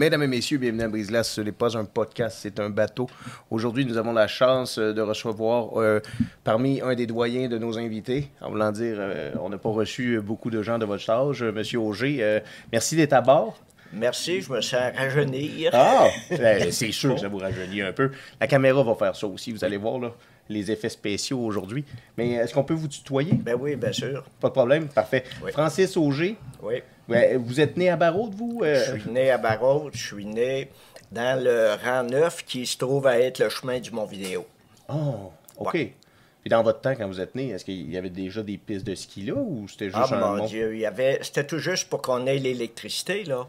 Mesdames et messieurs, bienvenue à Brise-Glace. Ce n'est pas un podcast, c'est un bateau. Aujourd'hui, nous avons la chance de recevoir parmi un des doyens de nos invités. En voulant dire, on n'a pas reçu beaucoup de gens de votre âge. Monsieur Auger, merci d'être à bord. Merci, je me sens rajeunir. Ah, c'est sûr que ça vous rajeunit un peu. La caméra va faire ça aussi, vous allez voir là, les effets spéciaux aujourd'hui. Mais est-ce qu'on peut vous tutoyer? Ben oui, bien sûr. Pas de problème, parfait. Oui. Francis Auger, Oui. vous êtes né à Barraud, vous? Je suis né à Barraud, je suis né dans le rang 9 qui se trouve à être le chemin du Mont-Vidéo. Oh, OK. Ouais. Puis dans votre temps, quand vous êtes né, est-ce qu'il y avait déjà des pistes de ski là ou c'était juste Ah, un mon mont? Dieu, c'était tout juste pour qu'on ait l'électricité, là.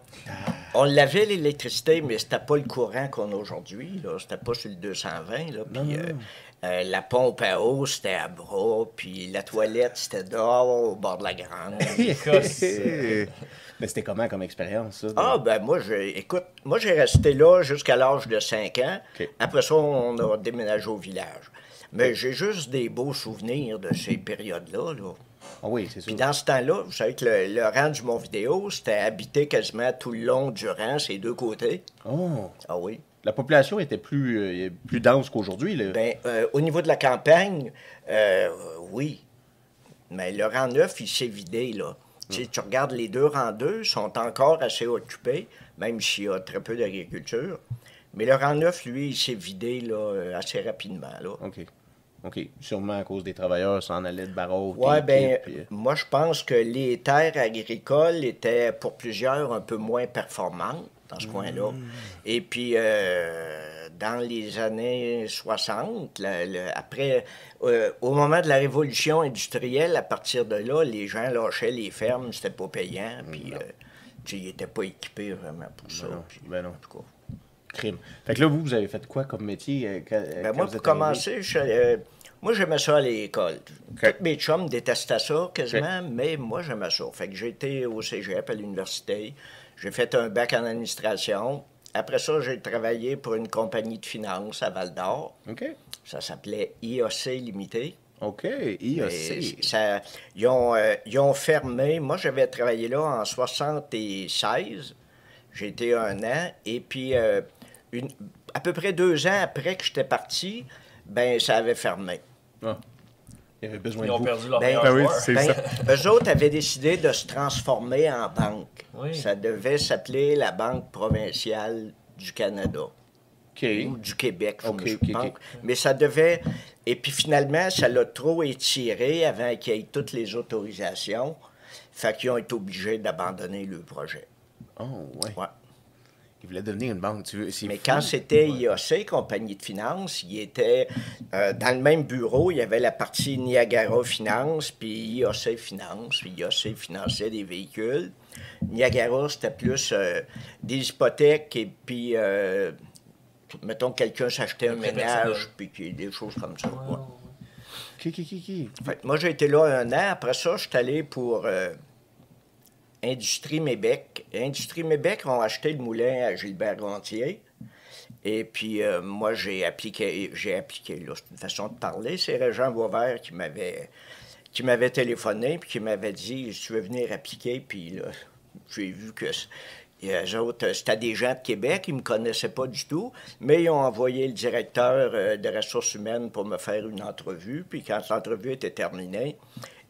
On l'avait, l'électricité, mais c'était pas le courant qu'on a aujourd'hui, là. C'était pas sur le 220, là. Puis la pompe à eau, c'était à bras, puis la toilette, c'était dehors, au bord de la grande. Mais c'était comment comme expérience, ça? Ah, ben moi, j'ai resté là jusqu'à l'âge de 5 ans. OK. Après ça, on a déménagé au village. Mais j'ai juste des beaux souvenirs de ces périodes-là, là. Ah oui, c'est sûr. Puis dans ce temps-là, vous savez que le rang du Mont-Vidéo, c'était habité quasiment tout le long du rang, ces deux côtés. Oh, Ah oui. la population était plus dense qu'aujourd'hui, là. Ben, au niveau de la campagne, oui. Mais le rang 9, il s'est vidé, là. Tu sais, tu regardes les deux rangs 2, sont encore assez occupés, même s'il y a très peu d'agriculture. Mais le rang 9, lui, il s'est vidé, là, assez rapidement, là. OK. Sûrement à cause des travailleurs s'en allaient de Barraud. Oui, bien, moi, je pense que les terres agricoles étaient, pour plusieurs, un peu moins performantes dans ce coin-là. Et puis, dans les années 60, après, au moment de la révolution industrielle, à partir de là, les gens lâchaient les fermes, c'était pas payant, puis, tu sais, ils n'étaient pas équipés vraiment pour ça. non, Puis, ben non. en tout cas. Crime. Fait que là, vous avez fait quoi comme métier quand Ben moi, vous pour êtes commencer, moi, j'aimais ça à l'école. Tous mes chums détestaient ça quasiment, mais moi, j'aimais ça. Fait que j'ai été au cégep, à l'université. J'ai fait un bac en administration. Après ça, j'ai travaillé pour une compagnie de finance à Val-d'Or. arrivé? OK. Ça s'appelait IAC Limité. OK. Mais IAC. ils ont fermé. Moi, j'avais travaillé là en 76. J'ai été 1 an. Et puis, à peu près 2 ans après que j'étais parti, ben ça avait fermé. Ah. Il y avait besoin Ils de ont vous. perdu leur Ben, meilleur ben oui, joueur. c'est ça. Eux autres avaient décidé de se transformer en banque. Oui. Ça devait s'appeler la Banque provinciale du Canada. OK. Ou du Québec, je OK, me OK, pense. OK. Mais ça devait... Et puis finalement, ça l'a trop étiré avant qu'il y ait toutes les autorisations. Fait qu'ils ont été obligés d'abandonner le projet. Oh, ouais. Ouais. Il voulait devenir une banque. C'est Mais fou. quand c'était IAC, compagnie de finance, il était dans le même bureau, il y avait la partie Niagara Finance, puis IAC Finance. Puis IAC finançait des véhicules. Niagara, c'était plus des hypothèques et puis, mettons, quelqu'un s'achetait un Très ménage, personnel. puis des choses comme ça. Ouais. OK. Fait que moi, j'ai été là 1 an. Après ça, je suis allé pour Industrie Mébec. Industrie Mébec ont acheté le moulin à Gilbert Gontier. Et puis, moi, j'ai appliqué, là, c'est une façon de parler. C'est Régent Boisvert qui m'avait téléphoné puis qui m'avait dit, si tu veux venir appliquer, puis là, j'ai vu que eux autres, c'était des gens de Québec, ils ne me connaissaient pas du tout, mais ils ont envoyé le directeur des ressources humaines pour me faire une entrevue. Puis quand l'entrevue était terminée,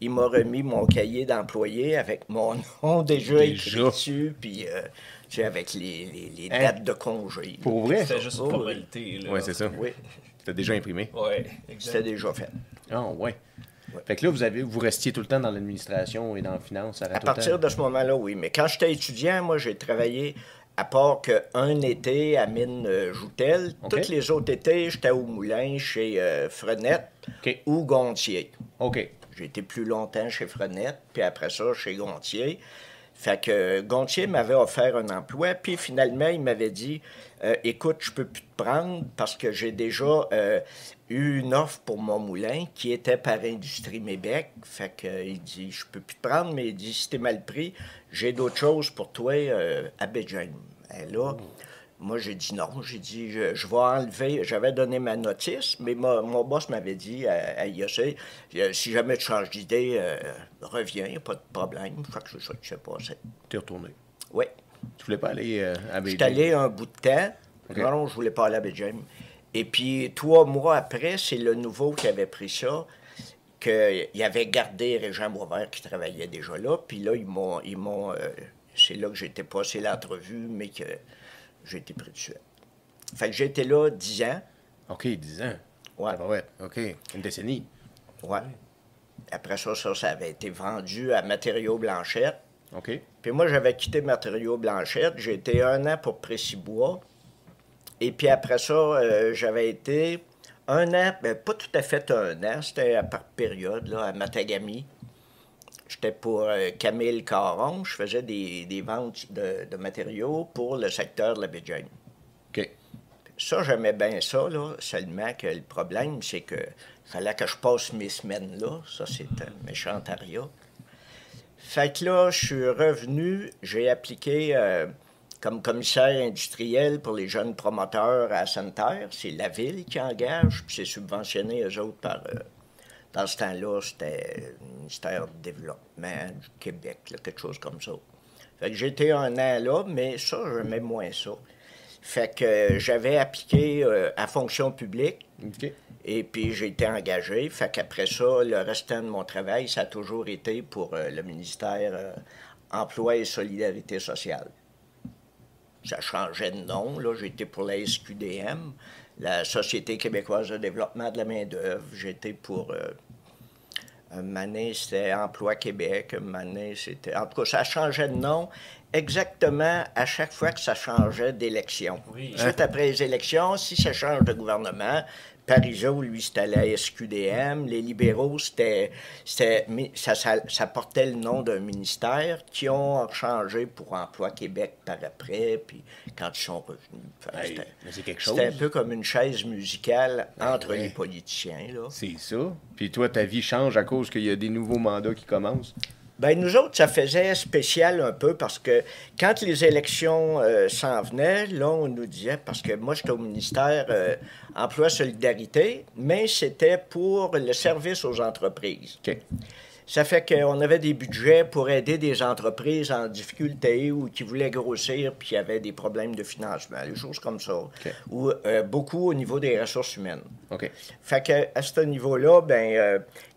il m'a remis mon cahier d'employé avec mon nom déjà écrit dessus, puis tu sais, avec les dates de congé. Pour vrai? C'était juste une Oh, oui. formalité. là. Oui, c'est ça. Oui, C'était déjà imprimé. Ouais, c'était exact. déjà fait. Ah, ouais. Fait que là, vous restiez tout le temps dans l'administration et dans la finance. Ça À partir de ce moment-là, oui. Mais quand j'étais étudiant, moi, j'ai travaillé, à part qu'un été à Mine Joutel, OK. tous les autres étés, j'étais au moulin chez Frenette OK. ou Gontier. OK. J'ai été plus longtemps chez Frenette, puis après ça, chez Gontier. Fait que Gontier m'avait offert un emploi, puis finalement, il m'avait dit écoute, je peux plus te prendre parce que j'ai déjà eu une offre pour mon moulin qui était par Industrie Mébec. Fait que il dit je peux plus te prendre, mais il dit si t'es mal pris, j'ai d'autres choses pour toi à Béjain. Et là, moi, j'ai dit non. J'ai dit, je vais enlever. J'avais donné ma notice, mais mon boss m'avait dit à IAC, si jamais tu changes d'idée, reviens, il n'y a pas de problème. Fait que c'est ça qui s'est passé. T'es retourné. Oui. Tu voulais pas aller à Je suis Beijing? allé un bout de temps. OK. Non, je voulais pas aller à Beijing. Et puis, 3 mois après, c'est le nouveau qui avait pris ça, qu'il avait gardé Régent Boisvert qui travaillait déjà là. Puis là, c'est là que j'ai été passé l'entrevue, mais que j'ai été pris de suite. Fait que j'ai été là 10 ans. OK, 10 ans. Ouais. Ouais. OK. Une décennie. Ouais. Après ça, ça avait été vendu à Matériaux Blanchette. OK. Puis moi, j'avais quitté Matériaux Blanchette. J'ai été 1 an pour Précibois. Et puis après ça, j'avais été 1 an, pas tout à fait 1 an, c'était par période, là, à Matagami. J'étais pour Camille Caron. Je faisais des ventes de matériaux pour le secteur de la baie James. OK. Ça, j'aimais bien ça, là. Seulement que le problème, c'est que fallait que je passe mes semaines là. Ça, c'est un méchant aria. Fait que là, je suis revenu, j'ai appliqué comme commissaire industriel pour les jeunes promoteurs à Sainte-Terre. C'est la ville qui engage, puis c'est subventionné, eux autres, par... dans ce temps-là, c'était le ministère du Développement du Québec, là, quelque chose comme ça. Fait que j'ai été 1 an là, mais ça, j'aimais moins ça. Fait que j'avais appliqué à fonction publique. OK. Et puis, j'ai été engagé. Fait qu'après ça, le restant de mon travail, ça a toujours été pour le ministère Emploi et Solidarité sociale. Ça changeait de nom, là. J'étais pour la SQDM, la Société québécoise de développement de la main-d'œuvre. J'étais pour... un moment donné, c'était Emploi Québec. Un moment donné, c'était... En tout cas, ça changeait de nom exactement à chaque fois que ça changeait d'élection. Oui. Suite après les élections, si ça change de gouvernement, Parizeau, lui, c'était la SQDM. Les libéraux, ça portait le nom d'un ministère qui ont changé pour Emploi Québec par après, puis quand ils sont revenus. Hey, mais c'est quelque chose. C'était un peu comme une chaise musicale entre ouais. les politiciens, là. C'est ça. Puis toi, ta vie change à cause qu'il y a des nouveaux mandats qui commencent. Ben nous autres, ça faisait spécial un peu parce que quand les élections s'en venaient, là, on nous disait, parce que moi, j'étais au ministère Emploi Solidarité, mais c'était pour le service aux entreprises. OK. Ça fait qu'on avait des budgets pour aider des entreprises en difficulté ou qui voulaient grossir puis qui avaient des problèmes de financement, des choses comme ça. OK. Ou beaucoup au niveau des ressources humaines. OK. Fait qu'à ce niveau-là,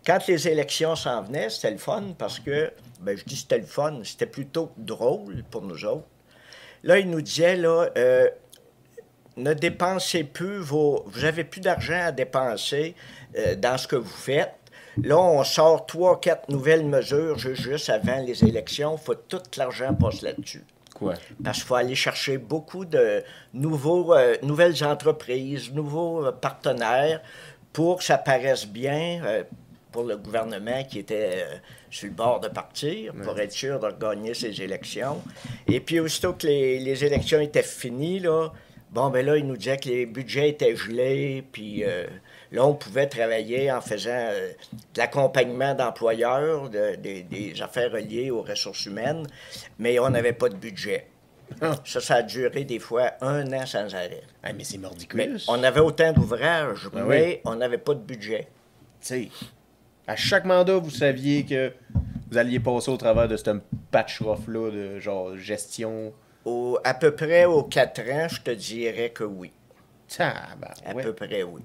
quand les élections s'en venaient, c'était le fun parce que, je dis c'était le fun, c'était plutôt drôle pour nous autres. Là, ils nous disaient, là, ne dépensez plus vous avez plus d'argent à dépenser dans ce que vous faites. Là, on sort 3 ou 4 nouvelles mesures juste avant les élections. Il faut tout l'argent passe là-dessus. Quoi? Parce qu'il faut aller chercher beaucoup de nouvelles entreprises, nouveaux partenaires pour que ça paraisse bien pour le gouvernement qui était sur le bord de partir, pour être sûr de gagner ses élections. Et puis, aussitôt que les élections étaient finies, là, là, ils nous disaient que les budgets étaient gelés, puis là, on pouvait travailler en faisant de l'accompagnement d'employeurs, des affaires reliées aux ressources humaines, mais on n'avait pas de budget. Ça a duré des fois 1 an sans arrêt. Ah, mais c'est Mais mordicus. on avait autant d'ouvrages, Ben mais oui. on n'avait pas de budget. Tu sais, à chaque mandat, vous saviez que vous alliez passer au travers de ce patch-off-là de genre gestion. À peu près aux 4 ans, je te dirais que oui. À Ouais. peu près oui.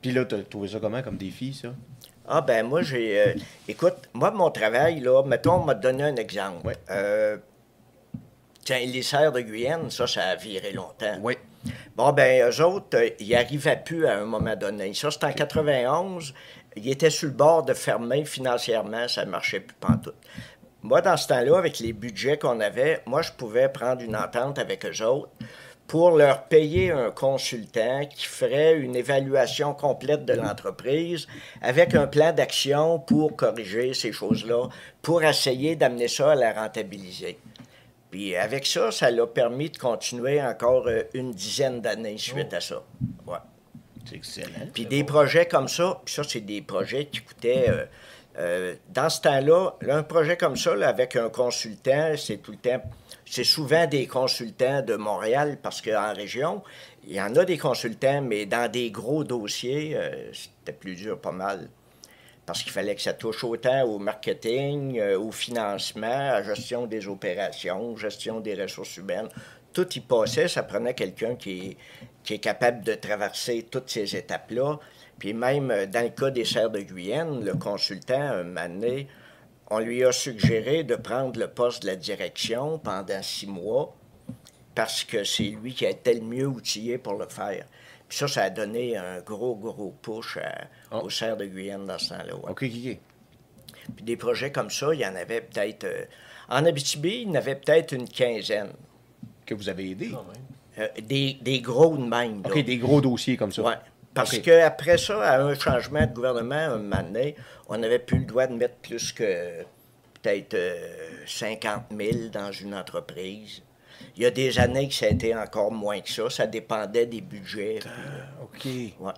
Puis là, t'as trouvé ça comment comme défi, ça? Ah moi j'ai... écoute, moi mon travail, là, mettons, on m'a donné un exemple. Ouais. Tiens, les serres de Guyane, ça a viré longtemps. Oui. Eux autres, ils n'arrivaient plus à un moment donné. Ça, c'était en 91. Ils étaient sur le bord de fermer financièrement, ça ne marchait plus pantoute. Moi, dans ce temps-là, avec les budgets qu'on avait, moi, je pouvais prendre une entente avec eux autres pour leur payer un consultant qui ferait une évaluation complète de l'entreprise avec un plan d'action pour corriger ces choses-là, pour essayer d'amener ça à la rentabiliser. Puis avec ça, ça l'a permis de continuer encore une dizaine d'années suite à ça. Ouais. C'est excellent. Puis des projets comme ça, puis ça, c'est des projets qui coûtaient... dans ce temps-là, un projet comme ça, là, avec un consultant, c'est tout le temps... C'est souvent des consultants de Montréal, parce qu'en région, il y en a des consultants, mais dans des gros dossiers, c'était plus dur pas mal. parce qu'il fallait que ça touche autant au marketing, au financement, à la gestion des opérations, gestion des ressources humaines. Tout y passait, ça prenait quelqu'un qui est capable de traverser toutes ces étapes-là. Puis même dans le cas des Serres de Guyenne, le consultant, un moment donné, on lui a suggéré de prendre le poste de la direction pendant 6 mois parce que c'est lui qui était le mieux outillé pour le faire. Puis ça a donné un gros push aux Serres de Guyenne dans ce temps-là. Ouais. OK. Puis des projets comme ça, il y en avait peut-être... en Abitibi, il y en avait peut-être une quinzaine. Que vous avez aidé? Des gros de même. OK, là. Des gros dossiers comme ça. Oui. Parce qu'après ça, à un changement de gouvernement, un moment donné, on n'avait plus le droit de mettre plus que peut-être 50 000 dans une entreprise. Il y a des années que ça a été encore moins que ça. Ça dépendait des budgets. OK. Ouais.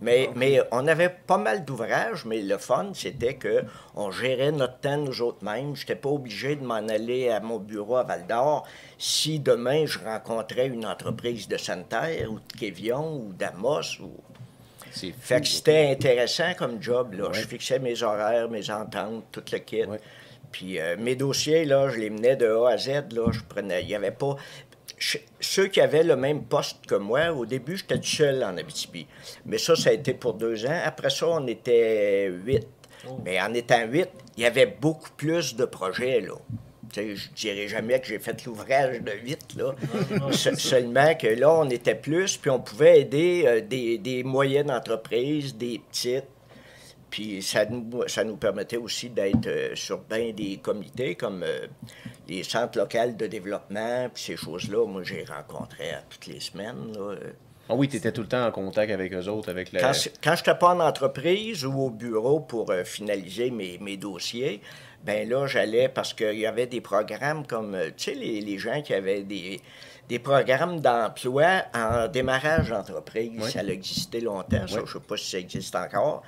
Mais on avait pas mal d'ouvrages, mais le fun, c'était qu'on gérait notre temps nous autres mêmes. Je n'étais pas obligé de m'en aller à mon bureau à Val-d'Or si demain je rencontrais une entreprise de Santerre ou de Quévillon ou d'Amos. C'est fou. Fait que c'était intéressant comme job. Là. Ouais. Je fixais mes horaires, mes ententes, tout le kit. Ouais. Puis mes dossiers, là, je les menais de A à Z. Là, je prenais. Il n'y avait pas. Ceux qui avaient le même poste que moi, au début, j'étais tout seul en Abitibi. Mais ça a été pour 2 ans. Après ça, on était 8. Oh. Mais en étant 8, il y avait beaucoup plus de projets, là. T'sais, je dirais jamais que j'ai fait l'ouvrage de 8, là. Seulement que là, on était plus, puis on pouvait aider des moyennes entreprises, des petites. Puis ça nous permettait aussi d'être sur bien des comités comme les centres locaux de développement, puis ces choses-là. Moi, j'ai rencontré toutes les semaines. Là. Ah oui, tu étais tout le temps en contact avec eux autres, avec Quand je n'étais pas en entreprise ou au bureau pour finaliser mes dossiers, ben là, j'allais parce qu'il y avait des programmes comme, tu sais, les gens qui avaient des programmes d'emploi en démarrage d'entreprise. Oui. Ça a existé longtemps, ça, je ne sais pas si ça existe encore.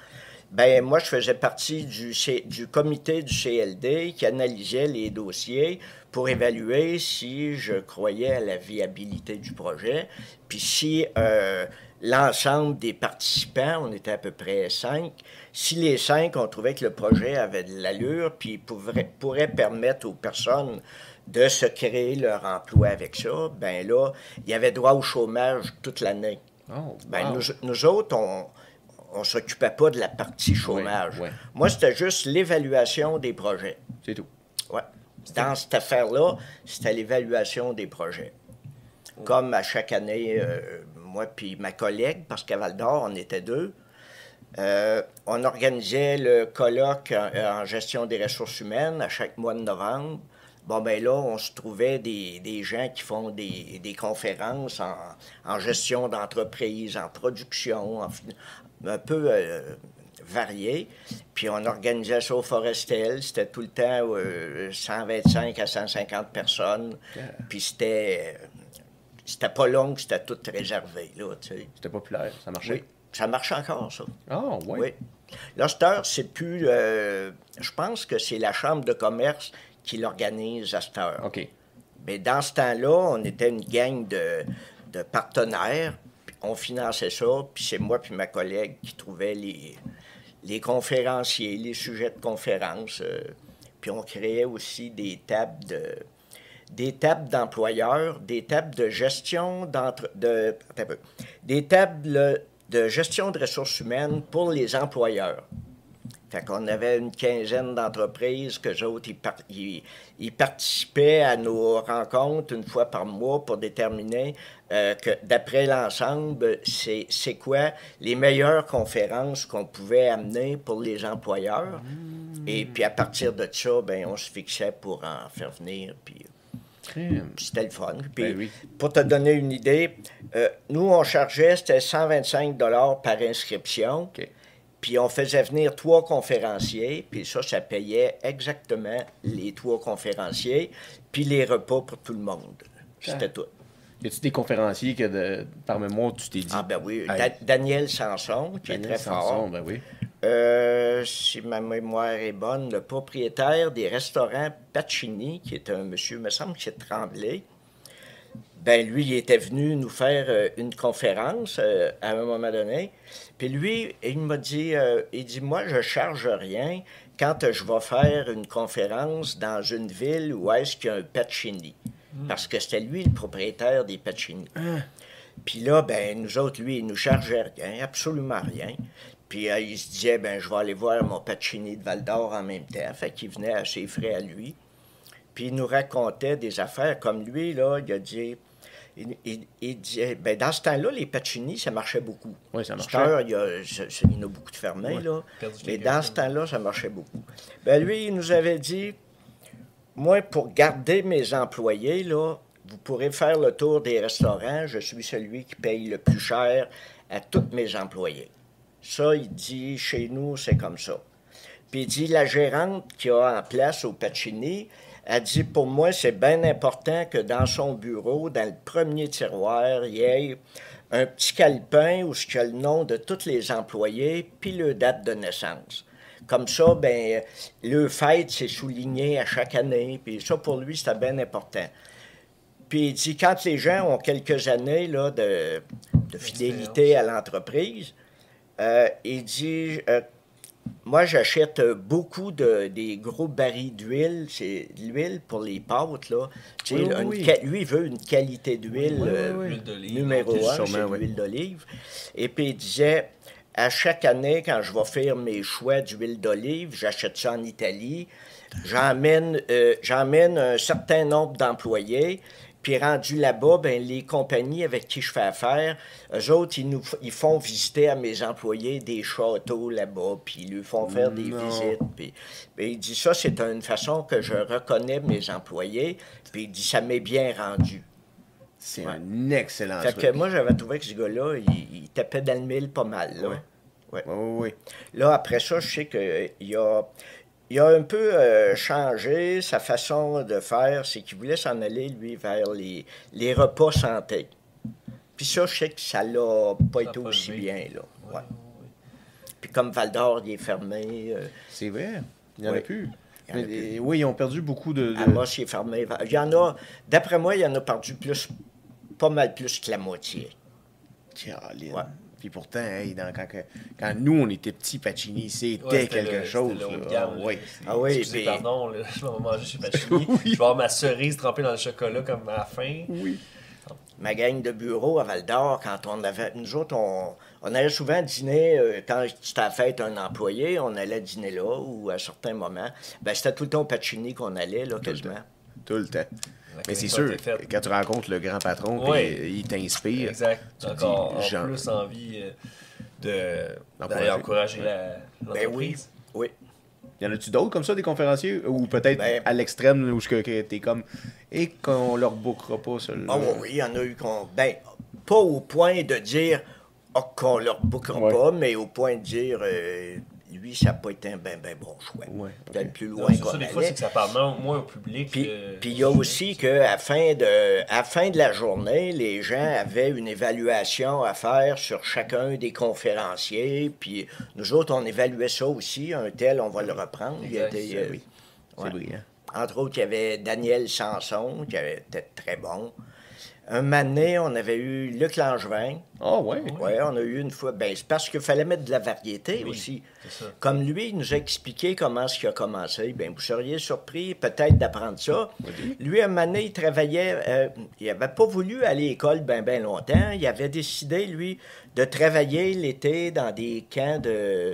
Ben moi, je faisais partie du comité du CLD qui analysait les dossiers pour évaluer si je croyais à la viabilité du projet, puis si l'ensemble des participants, on était à peu près 5, si les 5, on trouvait que le projet avait de l'allure, puis pourrait permettre aux personnes de se créer leur emploi avec ça, ben là, il y avait droit au chômage toute l'année. Oh, wow. Ben nous autres, on ne s'occupait pas de la partie chômage. Oui, oui. Moi, c'était juste l'évaluation des projets. C'est tout. Oui. Dans cette affaire-là, c'était l'évaluation des projets. Oui. Comme à chaque année, moi puis ma collègue, parce qu'à Val-d'Or, on était 2, on organisait le colloque en gestion des ressources humaines à chaque mois de novembre. Bon, ben là, on se trouvait des gens qui font des conférences en gestion d'entreprise, en production, un peu varié. Puis on organisait ça au Forestel. C'était tout le temps 125 à 150 personnes. Yeah. Puis c'était pas long, c'était tout réservé. Là, tu sais. C'était populaire, ça marchait? Oui, ça marche encore, ça. Ah, oui? Oui. Là, cette heure, c'est plus... je pense que c'est la Chambre de commerce qui l'organise à cette heure. OK. Mais dans ce temps-là, on était une gang de partenaires. On finançait ça, puis c'est moi puis ma collègue qui trouvaient les conférenciers, les sujets de conférence. Puis on créait aussi des tables d'employeurs, des tables de gestion des tables de gestion de ressources humaines pour les employeurs. Fait qu'on avait une quinzaine d'entreprises qu'eux autres, ils participaient à nos rencontres une fois par mois pour déterminer que d'après l'ensemble, c'est quoi les meilleures conférences qu'on pouvait amener pour les employeurs. Et puis à partir de ça, ben on se fixait pour en faire venir. Puis c'était le fun. Puis, ben oui. Pour te donner une idée, nous, on chargeait, c'était 125 $ par inscription. Okay. Puis on faisait venir 3 conférenciers, puis ça payait exactement les 3 conférenciens, puis les repas pour tout le monde. C'était tout. Y a-t-il des conférenciers que, par mémoire, tu t'es dit? Ah ben oui, Daniel Sanson, qui est très fort. Ben oui. Si ma mémoire est bonne, le propriétaire des restaurants Pacini, qui est un monsieur, me semble que c'est Tremblay. ben lui, il était venu nous faire une conférence à un moment donné. Puis lui, il m'a dit, il dit, moi, je charge rien quand je vais faire une conférence dans une ville où est-ce qu'il y a un Pacini. Parce que c'était lui le propriétaire des Pacini. Puis là, ben nous autres, lui, il nous chargeait rien, absolument rien. Puis il se disait, ben je vais aller voir mon Pacini de Val-d'Or en même temps. Fait qu'il venait à ses frais à lui. Puis il nous racontait des affaires comme lui, là, il a dit... Il disait, ben dans ce temps-là, les Pacini, ça marchait beaucoup. Oui, ça marchait. Il y en a beaucoup de fermés, là. Mais dans ce temps-là, ça marchait beaucoup. Ben lui, il nous avait dit, moi, pour garder mes employés, là, vous pourrez faire le tour des restaurants. Je suis celui qui paye le plus cher à tous mes employés. Ça, il dit, chez nous, c'est comme ça. Puis il dit, la gérante qui a en place au Pacini, elle dit, pour moi, c'est bien important que dans son bureau, dans le premier tiroir, il y ait un petit calepin où il y a le nom de tous les employés puis leur date de naissance. Comme ça, ben, le fête, c'est souligné à chaque année. Puis ça, pour lui, c'était bien important. Puis il dit, quand les gens ont quelques années là, de fidélité à l'entreprise, il dit... moi, j'achète beaucoup des gros barils d'huile. C'est de l'huile pour les pâtes, là. Lui, il veut une qualité d'huile numéro 1, c'est l'huile d'olive. Et puis, il disait, à chaque année, quand je vais faire mes choix d'huile d'olive, j'achète ça en Italie. J'emmène un certain nombre d'employés. Puis rendu là-bas, ben, les compagnies avec qui je fais affaire, eux autres, ils font visiter à mes employés des châteaux là-bas, puis ils leur font faire des visites. Puis il dit, ça, c'est une façon que je reconnais mes employés. Puis il dit, ça m'est bien rendu. C'est un excellent truc. truc. Fait que moi, j'avais trouvé que ce gars-là, il tapait dans le mille pas mal, là. Oui. Là, après ça, je sais qu'il a... Il a un peu changé sa façon de faire, c'est qu'il voulait s'en aller, lui, vers les repas santé. Puis ça, je sais que ça l'a pas été aussi bien, là. Ouais. Puis comme Val-d'Or, il est fermé. C'est vrai, il n'y en a plus. Oui, ils ont perdu beaucoup de... Amos, il est fermé. Il y en a, d'après moi, il y en a perdu pas mal plus que la moitié. Caroline. Ouais. Puis pourtant, hey, quand nous, on était petits, Pacini, c'était quelque chose. Excusez, pardon, là, je vais manger chez Pacini. Je vais avoir ma cerise trempée dans le chocolat comme à la fin. Oui. Ma gang de bureau à Val-d'Or, quand on avait... Nous autres, on allait souvent dîner, quand c'était à la fête un employé, on allait dîner là, ou à certains moments. Ben, c'était tout le temps au Pacini qu'on allait, là, quasiment. Tout le temps. Mais c'est sûr, quand tu rencontres le grand patron, il t'inspire. Exact. Tu as encore plus envie d'aller encourager l'entreprise. Oui. Y en a-tu d'autres comme ça, des conférenciers? Ou peut-être à l'extrême, où t'es comme... Et qu'on leur bookera pas, celui-là? Ah oui, il y en a eu qu'on... Ben, pas au point de dire qu'on leur bookera pas, mais au point de dire... lui, ça n'a pas été un ben bon choix. Peut-être plus loin qu'on allait. Des fois, c'est que ça parle moins au public. Puis il y a aussi qu'à la fin de la journée, les gens avaient une évaluation à faire sur chacun des conférenciers. Puis nous autres, on évaluait ça aussi. Un tel, on va le reprendre. C'est brillant. Entre autres, il y avait Daniel Sanson, qui était très bon. Un moment donné, on avait eu Luc Langevin. Ah oui? Oui, on a eu une fois. Ben, c'est parce qu'il fallait mettre de la variété aussi. C'est ça. Comme lui, il nous a expliqué comment ce qui a commencé. Bien, vous seriez surpris peut-être d'apprendre ça. Oui. Lui, un moment donné, il travaillait... il n'avait pas voulu aller à l'école bien longtemps. Il avait décidé, lui, de travailler l'été dans des camps de...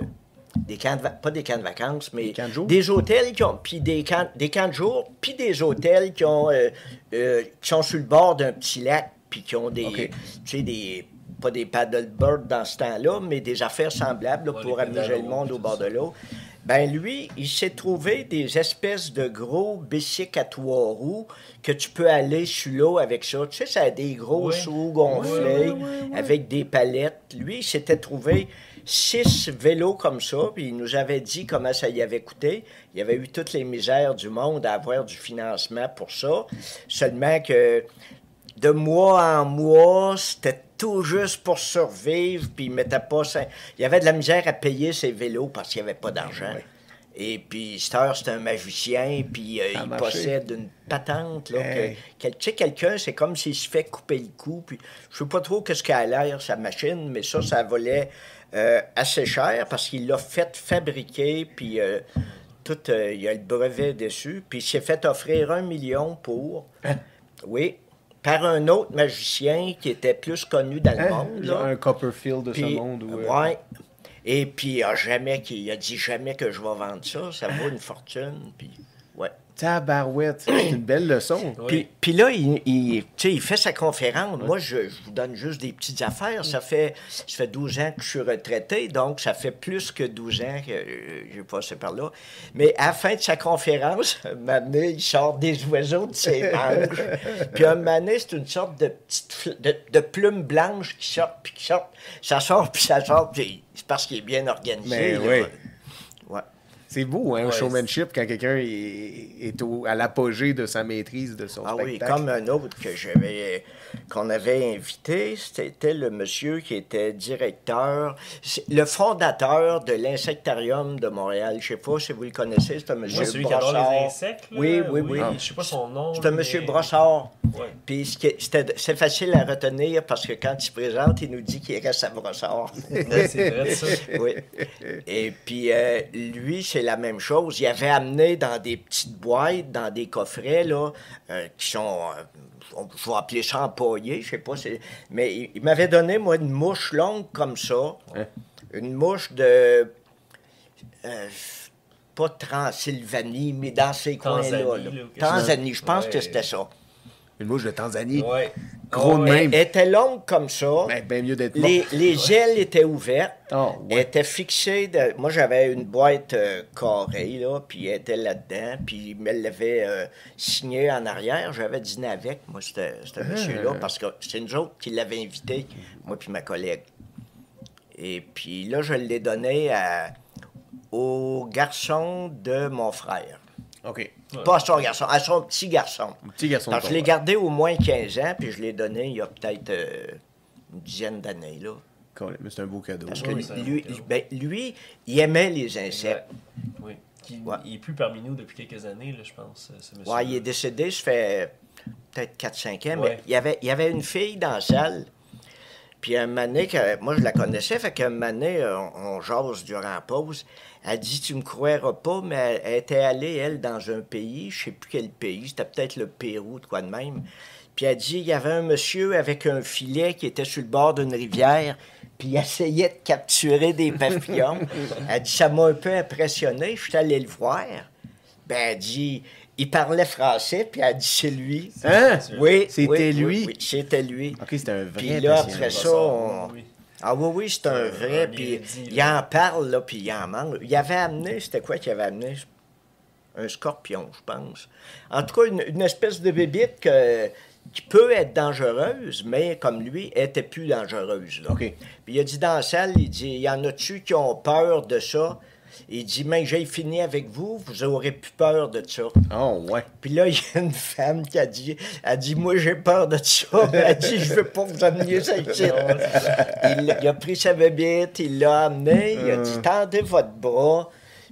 pas des camps de vacances, mais des hôtels qui ont, puis des camps de jour, puis des hôtels qui sont sur le bord d'un petit lac, puis qui ont des, tu sais, pas des paddleboards dans ce temps-là, mais des affaires semblables là, pour amuser le monde au bord de l'eau. Ben lui, il s'est trouvé des espèces de gros bicycles à 3 roues que tu peux aller sur l'eau avec ça. Tu sais, ça a des gros roues gonflés avec des palettes. Lui, il s'était trouvé 6 vélos comme ça, puis il nous avait dit comment ça y avait coûté. Il y avait eu toutes les misères du monde à avoir du financement pour ça. Seulement que de mois en mois, c'était tout juste pour survivre, puis il mettait pas... Il y avait de la misère à payer ses vélos parce qu'il n'y avait pas d'argent. Et puis, Star, c'est un magicien, puis il possède une patente. Là, tu sais, quelqu'un, c'est comme s'il se fait couper le cou. Puis, je sais pas trop qu'est-ce qu'a l'air, sa machine, mais ça valait assez cher parce qu'il l'a fait fabriquer, puis il y a le brevet dessus. Puis, il s'est fait offrir 1 million pour... Oui, par un autre magicien qui était plus connu dans le monde. Genre là. un Copperfield de ce monde. Oui. Et puis, il a dit jamais que je vais vendre ça. Ça vaut une fortune. Puis, ouais. Tabarouette, c'est une belle leçon. Puis là, il fait sa conférence. Moi, je vous donne juste des petites affaires. Ça fait 12 ans que je suis retraité, donc ça fait plus que 12 ans que j'ai passé par là. Mais à la fin de sa conférence, un moment donné, il sort des oiseaux de ses manches. Puis un moment donné, c'est une sorte de petite de plumes blanches qui sortent, puis qui sortent. Ça sort, puis ça sort. Puis c'est parce qu'il est bien organisé. Mais là. oui. Ouais. C'est beau, hein, un showmanship, quand quelqu'un est à l'apogée de sa maîtrise de son spectacle. Oui, comme un autre qu'on avait invité, c'était le monsieur qui était directeur, le fondateur de l'Insectarium de Montréal. Je ne sais pas si vous le connaissez, c'est un monsieur celui Brossard. qui adore les insectes, là. Oui. Je ne sais pas son nom. C'est un monsieur Brossard. Ouais. Puis c'est facile à retenir parce que quand il se présente, il nous dit qu'il reste à Brossard. C'est vrai, ça. Oui. Et puis, lui, c'est la même chose. Il avait amené dans des petites boîtes, dans des coffrets, là, qui sont, je vais appeler ça empaillés, je sais pas, mais il m'avait donné, moi, une mouche longue comme ça. Hein? Une mouche de... pas Transylvanie, mais dans ces coins-là. Tanzanie, je pense que c'était ça. Une mouche de Tanzanie. Ouais. Gros de même. Elle était longue comme ça. Ben mieux d'être mort. Les ailes étaient ouvertes. Oh, ouais. Elle était fixée. Moi, j'avais une boîte carrée, là, puis elle était là-dedans. Puis il me l'avait signée en arrière. J'avais dîné avec, moi, ce monsieur-là, parce que c'est nous autres qui l'avait invité, moi puis ma collègue. Et puis là, je l'ai donné au garçon de mon frère. OK. Pas à son garçon, à son petit garçon. Un petit garçon. Alors, je l'ai gardé au moins 15 ans, puis je l'ai donné il y a peut-être une dizaine d'années, là. Mais c'est un beau cadeau. Parce que Oui, c'est un lui, beau cadeau. lui, il aimait les insectes. Oui. Ouais. Il est plus parmi nous depuis quelques années, là, je pense, ce monsieur. Ouais, il est décédé, ça fait peut-être 4-5 ans, Ouais. mais il y avait une fille dans la salle. Puis un moment donné, moi je la connaissais, fait qu'un moment donné, on jase durant la pause. Elle dit, tu me croiras pas, mais elle était allée, elle, dans un pays, je sais plus quel pays, c'était peut-être le Pérou, de quoi de même. Puis elle dit, il y avait un monsieur avec un filet qui était sur le bord d'une rivière, puis il essayait de capturer des papillons. Elle dit, ça m'a un peu impressionné, je suis allé le voir. Ben, elle dit, il parlait français, puis elle dit, c'est lui. Hein? Oui, C'était lui? Oui, c'était lui. OK, c'était un vrai Puis là, patient. après ça, Oui. Ah oui, c'est un vrai, puis érudit, il en parle, là, puis il en mange. Il avait amené, c'était quoi qu'il avait amené? Un scorpion, je pense. En tout cas, une espèce de bébite qui peut être dangereuse, mais comme lui, elle était plus dangereuse, là. OK. Puis il a dit dans la salle, il dit, il y en a-tu qui ont peur de ça? Il dit, mais j'ai fini avec vous, vous aurez plus peur de ça. Oh, ouais. Puis là, il y a une femme qui a dit, moi, j'ai peur de ça. Elle a dit, je veux pas vous amener ça ici. Il a pris sa bébête, il l'a amenée, il a dit, tendez votre bras.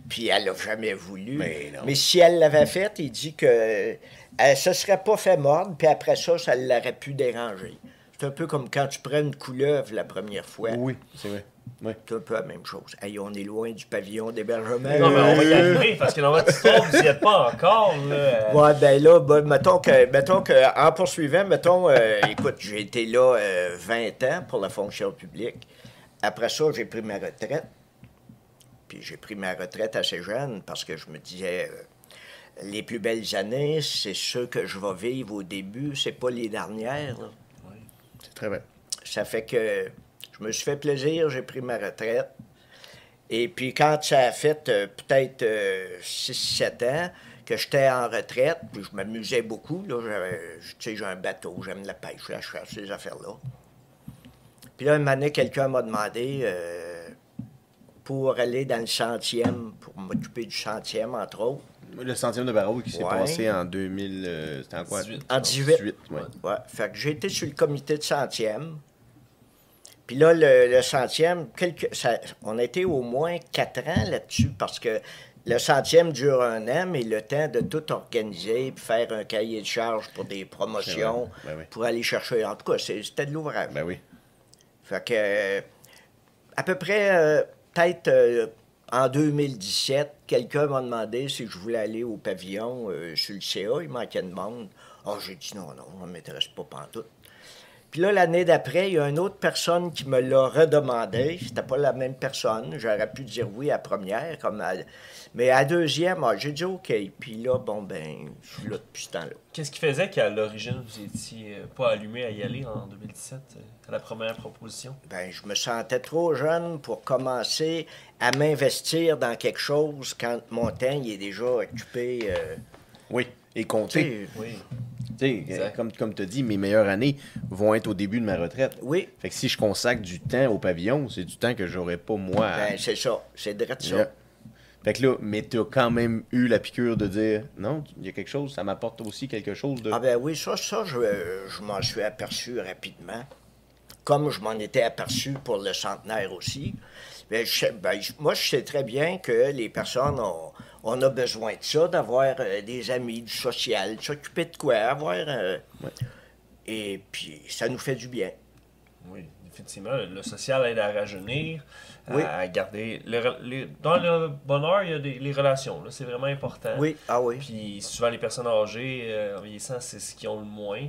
Puis elle n'a jamais voulu. Mais si elle l'avait fait, il dit que elle se serait pas fait mordre, puis après ça, ça l'aurait pu déranger. C'est un peu comme quand tu prends une couleuvre la première fois. Oui, c'est vrai. Oui. C'est un peu la même chose. Hey, on est loin du pavillon d'hébergement. Non, mais on va y arriver, parce que dans votre histoire, vous n'y êtes pas encore, là. Ouais, ben là, mettons que, en poursuivant, écoute, j'ai été là 20 ans pour la fonction publique. Après ça, j'ai pris ma retraite. Puis j'ai pris ma retraite assez jeune parce que je me disais, les plus belles années, c'est ceux que je vais vivre au début, c'est pas les dernières. Là. C'est très bien. Ça fait que je me suis fait plaisir, j'ai pris ma retraite. Et puis quand ça a fait peut-être 6-7 ans que j'étais en retraite, puis je m'amusais beaucoup, là, j'ai un bateau, j'aime la pêche, la chasse, ces affaires-là. Puis là, un moment donné, quelqu'un m'a demandé pour aller dans le 100e, pour m'occuper du 100e, entre autres. Le 100e de Barreau qui s'est passé en 2000... c'était en quoi? 18. En 18. Ouais. Fait que j'ai été sur le comité de 100e. Puis là, le 100e, on a été au moins 4 ans là-dessus parce que le 100e dure 1 an, mais le temps de tout organiser, puis faire un cahier de charges pour des promotions, oui. pour aller chercher. En tout cas, c'était de l'ouvrage. Ben oui. Fait que, à peu près, peut-être en 2017, quelqu'un m'a demandé si je voulais aller au pavillon sur le CA. Il manquait de monde. Ah, j'ai dit non, ça ne m'intéresse pas pantoute. Puis là, l'année d'après, il y a une autre personne qui me l'a redemandé. C'était pas la même personne. J'aurais pu dire oui à la première, mais à la deuxième, j'ai dit OK. Puis là, bon, ben, je suis là depuis ce temps-là. Qu'est-ce qui faisait qu'à l'origine, vous étiez pas allumé à y aller en 2017, à la première proposition? Ben, je me sentais trop jeune pour commencer à m'investir dans quelque chose quand mon temps il est déjà occupé. Oui, et compté. Oui. Comme tu as dit, mes meilleures années vont être au début de ma retraite. Oui. Fait que si je consacre du temps au pavillon, c'est du temps que j'aurais pas moi. Ben, c'est ça. C'est direct ça. Yeah. Fait que là, mais tu as quand même eu la piqûre de dire non, il y a quelque chose, ça m'apporte aussi quelque chose de. Ah ben oui, ça je m'en suis aperçu rapidement. Comme je m'en étais aperçu pour le centenaire aussi. Moi, je sais très bien que les personnes on a besoin de ça, d'avoir des amis, du social, de s'occuper de quoi, avoir. Ouais. Et puis, ça nous fait du bien. Oui, effectivement. Le social aide à rajeunir, Oui. à garder. Dans le bonheur, il y a les relations. Là, c'est vraiment important. Oui, ah oui. Puis souvent, les personnes âgées, en vieillissant, c'est ce qu'ils ont le moins.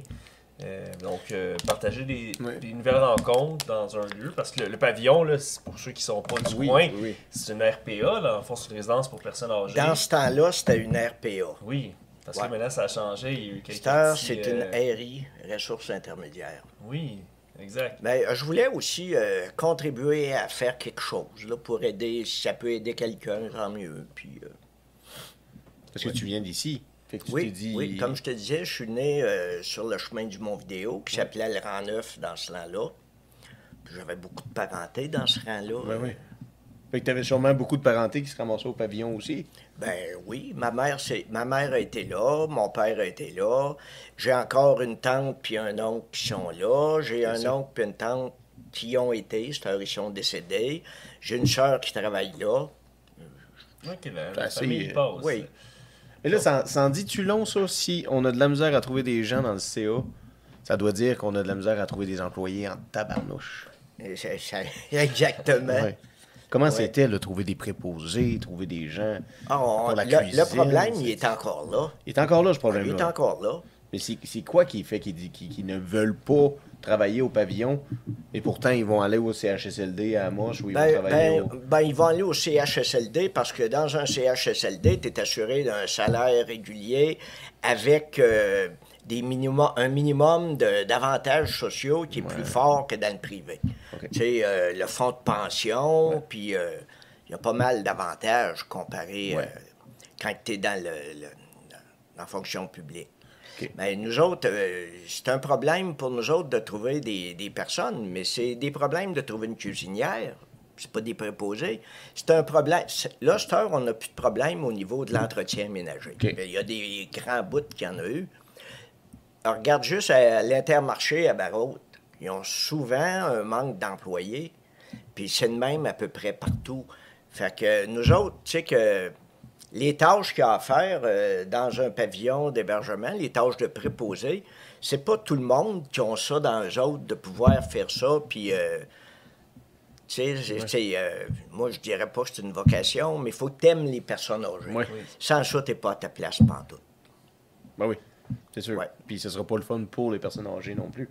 Donc, partager des nouvelles rencontres dans un lieu, parce que le pavillon, là, pour ceux qui ne sont pas du coin, c'est une RPA, là, en fond, c'est une résidence pour personnes âgées. Dans ce temps-là, c'était une RPA. Oui, parce que maintenant, ça a changé. Il y a eu quelques c'est une RI, ressources intermédiaires. Oui, exact. Mais je voulais aussi contribuer à faire quelque chose là, pour aider, si ça peut aider quelqu'un, tant mieux. Puis, Parce que tu viens d'ici. Fait que tu t'es dit... Oui, comme je te disais, je suis né sur le chemin du Mont-Vidéo, qui s'appelait le Rang Neuf dans ce rang-là. Puis j'avais beaucoup de parenté dans ce rang-là. Oui. Fait que tu avais sûrement beaucoup de parenté qui se ramassaient au pavillon aussi. Ben oui, ma mère a été là, mon père a été là. J'ai encore une tante puis un oncle qui sont là. J'ai un oncle puis une tante qui ont été, c'est-à-dire ils sont décédés. J'ai une sœur qui travaille là. OK, la famille passe. Oui. Mais là, ça en dit-tu long, ça, si on a de la misère à trouver des gens dans le CA, ça doit dire qu'on a de la misère à trouver des employés en tabarnouche. Exactement. Ouais. Comment c'était, là, trouver des préposés, trouver des gens pour la cuisine? Le problème, il est encore là. Il est encore là, ce problème-là. Il est encore là. Mais c'est quoi qui fait qu'ils ne veulent pas travailler au pavillon et pourtant ils vont aller au CHSLD à Amos où ils vont travailler ils vont aller au CHSLD parce que dans un CHSLD, tu es assuré d'un salaire régulier avec un minimum d'avantages sociaux qui est plus fort que dans le privé. Okay. Tu sais, le fonds de pension, puis il y a pas mal d'avantages comparé quand tu es dans la fonction publique. Okay. Mais nous autres, c'est un problème pour nous autres de trouver des personnes, mais c'est des problèmes de trouver une cuisinière. C'est pas des préposés. C'est un problème. Là, cette heure, on n'a plus de problème au niveau de l'entretien ménager. Okay. Il y a des grands bouts qu'il y en a eu. Alors, regarde juste à l'Intermarché à Barrault. Ils ont souvent un manque d'employés. Puis c'est de même à peu près partout. Fait que nous autres, tu sais que les tâches qu'il y a à faire dans un pavillon d'hébergement, les tâches de préposés, c'est pas tout le monde qui ont ça dans eux autres de pouvoir faire ça. Puis, tu sais, moi, je dirais pas que c'est une vocation, mais il faut que tu aimes les personnes âgées. Oui. Sans ça, tu n'es pas à ta place pantoute. Ben oui, c'est sûr. Ouais. Puis ce sera pas le fun pour les personnes âgées non plus.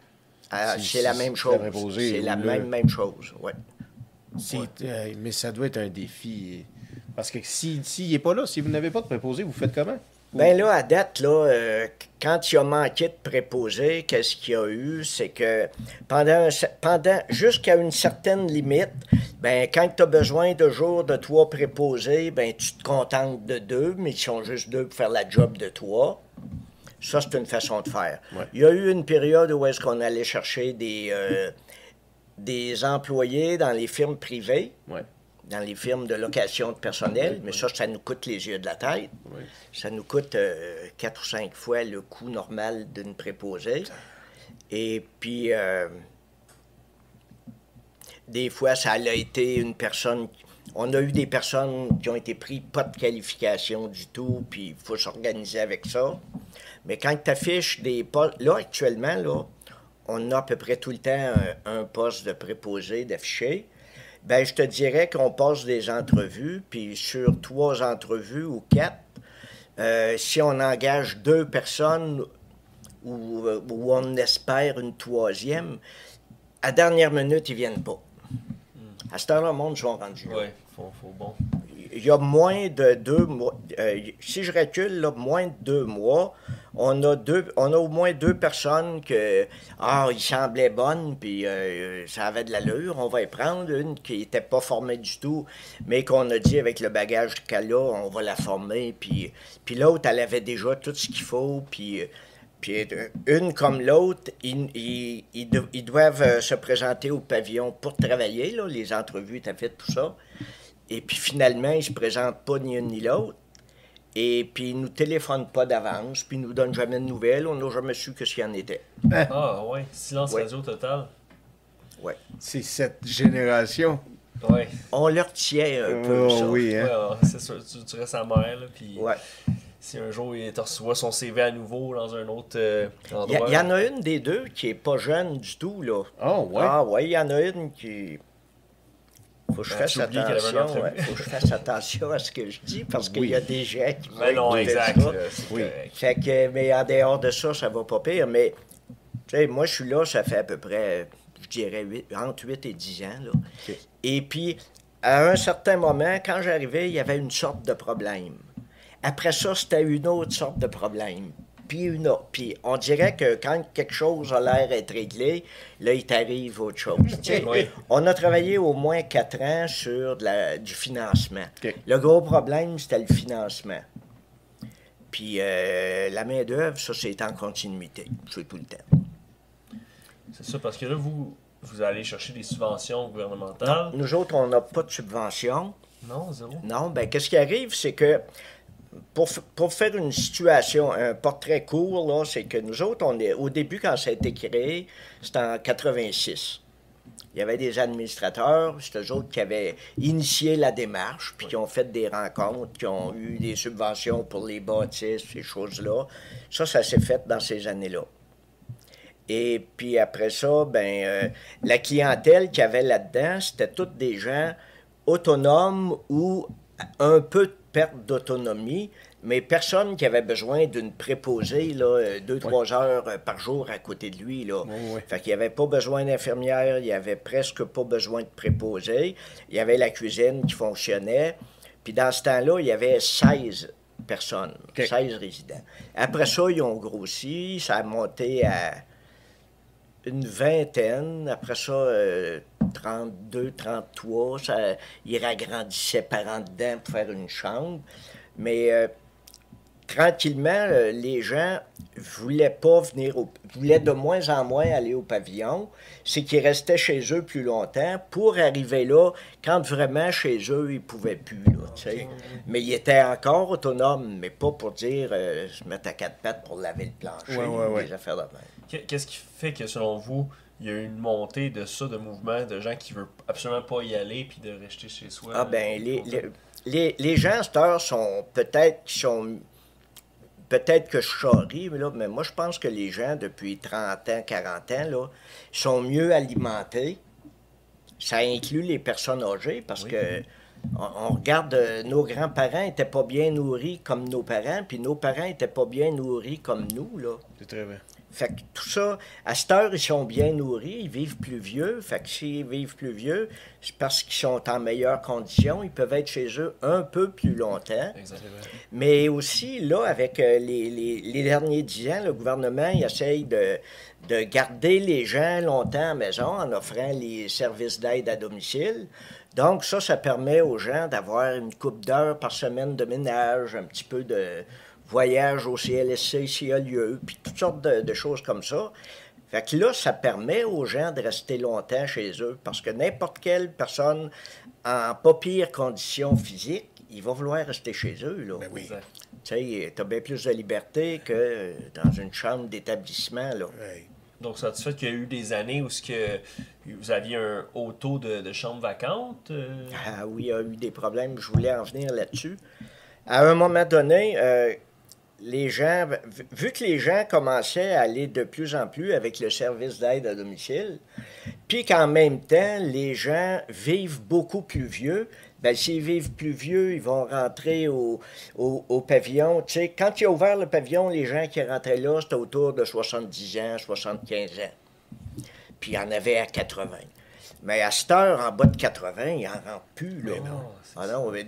C'est la même chose. C'est la même chose, oui. Mais ça doit être un défi. Parce que s'il n'est pas là, si vous n'avez pas de préposé, vous faites comment? Bien là, à date, là, quand il a manqué de préposé, qu'est-ce qu'il y a eu? C'est que pendant jusqu'à une certaine limite, ben quand tu as besoin de jours de 3 préposés, ben tu te contentes de 2, mais ils sont juste 2 pour faire la job de 3. Ça, c'est une façon de faire. Ouais. Il y a eu une période où est-ce qu'on allait chercher des employés dans les firmes privées. Ouais. Dans les firmes de location de personnel, mais ça nous coûte les yeux de la tête. Oui. Ça nous coûte 4 ou 5 fois le coût normal d'une préposée. Et puis, des fois, ça a été une personne On a eu des personnes qui ont été prises, pas de qualification du tout, puis il faut s'organiser avec ça. Mais quand tu affiches des postes, là, actuellement, là, on a à peu près tout le temps un poste de préposé, d'affiché. Ben, je te dirais qu'on passe des entrevues, puis sur 3 entrevues ou 4, si on engage 2 personnes ou on espère une 3e, à dernière minute, ils viennent pas. À cette heure-là, le monde sont rendus là. Oui, faut bon. Il y a moins de 2 mois. Si je recule, là, moins de 2 mois, on a au moins 2 personnes que, ils semblaient bonnes, puis ça avait de l'allure. On va y prendre une qui n'était pas formée du tout, mais qu'on a dit avec le bagage qu'elle a, on va la former. Puis l'autre, elle avait déjà tout ce qu'il faut, puis une comme l'autre, ils doivent se présenter au pavillon pour travailler, là, les entrevues étaient faites, tout ça. Et puis finalement, ils ne se présentent pas ni une ni l'autre. Et puis ils ne nous téléphonent pas d'avance, puis ils ne nous donnent jamais de nouvelles. On n'a jamais su que ce qu'il y en était. Ah ouais, silence radio total. Oui. C'est cette génération. Oui. On leur tient un peu, ça. Oui, hein? Ouais, c'est sûr, tu restes sa mère, là, puis si un jour il te reçoit son CV à nouveau dans un autre endroit... Il y en a une des deux qui n'est pas jeune du tout, là. Oh, ouais? Ah ouais, il y en a une qui... Faut que je fasse attention, faut que je fasse attention à ce que je dis, parce qu'il y a des gens qui Mais non, exact. ça. Fait que, mais en dehors de ça, ça va pas pire. Mais, tu sais, moi, je suis là, ça fait à peu près, je dirais, entre 8 et 10 ans, là. Okay. Et puis, à un certain moment, quand j'arrivais, il y avait une sorte de problème. Après ça, c'était une autre sorte de problème. Puis une autre. Puis on dirait que quand quelque chose a l'air d'être réglé, là, il t'arrive autre chose. Oui. On a travaillé au moins 4 ans sur du financement. Okay. Le gros problème, c'était le financement. Puis la main-d'œuvre, ça, c'est en continuité. C'est tout le temps. C'est ça, parce que là, vous allez chercher des subventions gouvernementales. Non, nous autres, on n'a pas de subvention. Non, zéro. Non, bien, qu'est-ce qui arrive, c'est que pour faire une situation, un portrait court, là, c'est que nous autres, au début, quand ça a été créé, c'était en 86. Il y avait des administrateurs, c'est eux autres qui avaient initié la démarche, puis qui ont fait des rencontres, qui ont eu des subventions pour les bâtisses, ces choses-là. Ça s'est fait dans ces années-là. Et puis après ça, la clientèle qu'il y avait là-dedans, c'était toutes des gens autonomes ou un peu de perte d'autonomie, mais personne qui avait besoin d'une préposée, 2-3 heures par jour à côté de lui. Là. Fait qu'il n'y avait pas besoin d'infirmière, il n'y avait presque pas besoin de préposée. Il y avait la cuisine qui fonctionnait. Puis dans ce temps-là, il y avait 16 personnes, 16 résidents. Après ça, ils ont grossi, ça a monté à une vingtaine. Après ça, 32, 33, ils ragrandissaient par en dedans pour faire une chambre. Mais tranquillement, les gens voulaient de moins en moins aller au pavillon. C'est qu'ils restaient chez eux plus longtemps pour arriver là quand vraiment chez eux, ils ne pouvaient plus. Là, mais ils étaient encore autonomes, mais pas pour dire se mettre à 4 pattes pour laver le plancher, des affaires de même. Qu'est-ce qui fait que, selon vous, il y a eu une montée de ça, de mouvement, de gens qui ne veulent absolument pas y aller puis de rester chez soi? Ah ben, les gens à cette heure sont peut-être que je charrie, mais moi je pense que les gens depuis 30 ans, 40 ans, là, sont mieux alimentés. Ça inclut les personnes âgées parce que on regarde, nos grands-parents n'étaient pas bien nourris comme nos parents, puis nos parents n'étaient pas bien nourris comme nous, là. C'est très bien. Fait que tout ça, à cette heure, ils sont bien nourris, ils vivent plus vieux. Fait que s'ils vivent plus vieux, c'est parce qu'ils sont en meilleures conditions. Ils peuvent être chez eux un peu plus longtemps. Exactement. Mais aussi, là, avec les derniers 10 ans, le gouvernement il essaye de garder les gens longtemps à la maison en offrant les services d'aide à domicile. Donc, ça permet aux gens d'avoir une couple d'heures par semaine de ménage, un petit peu de voyage au CLSC s'il y a lieu, puis toutes sortes de choses comme ça. Fait que là, ça permet aux gens de rester longtemps chez eux, parce que n'importe quelle personne en pas pire condition physique, il va vouloir rester chez eux, là. Ben oui. Tu sais, t'as bien plus de liberté que dans une chambre d'établissement, là. Ouais. Donc, ça a fait qu'il y a eu des années où vous aviez un haut taux de chambres vacantes? Ah oui, il y a eu des problèmes. Je voulais en venir là-dessus. À un moment donné, les gens, vu que les gens commençaient à aller de plus en plus avec le service d'aide à domicile, puis qu'en même temps, les gens vivent beaucoup plus vieux, bien, s'ils vivent plus vieux, ils vont rentrer au pavillon. Tu sais, quand il a ouvert le pavillon, les gens qui rentraient là, c'était autour de 70 ans, 75 ans. Puis il y en avait à 80. Mais à cette heure, en bas de 80, il n'en rentre plus, là. Non, les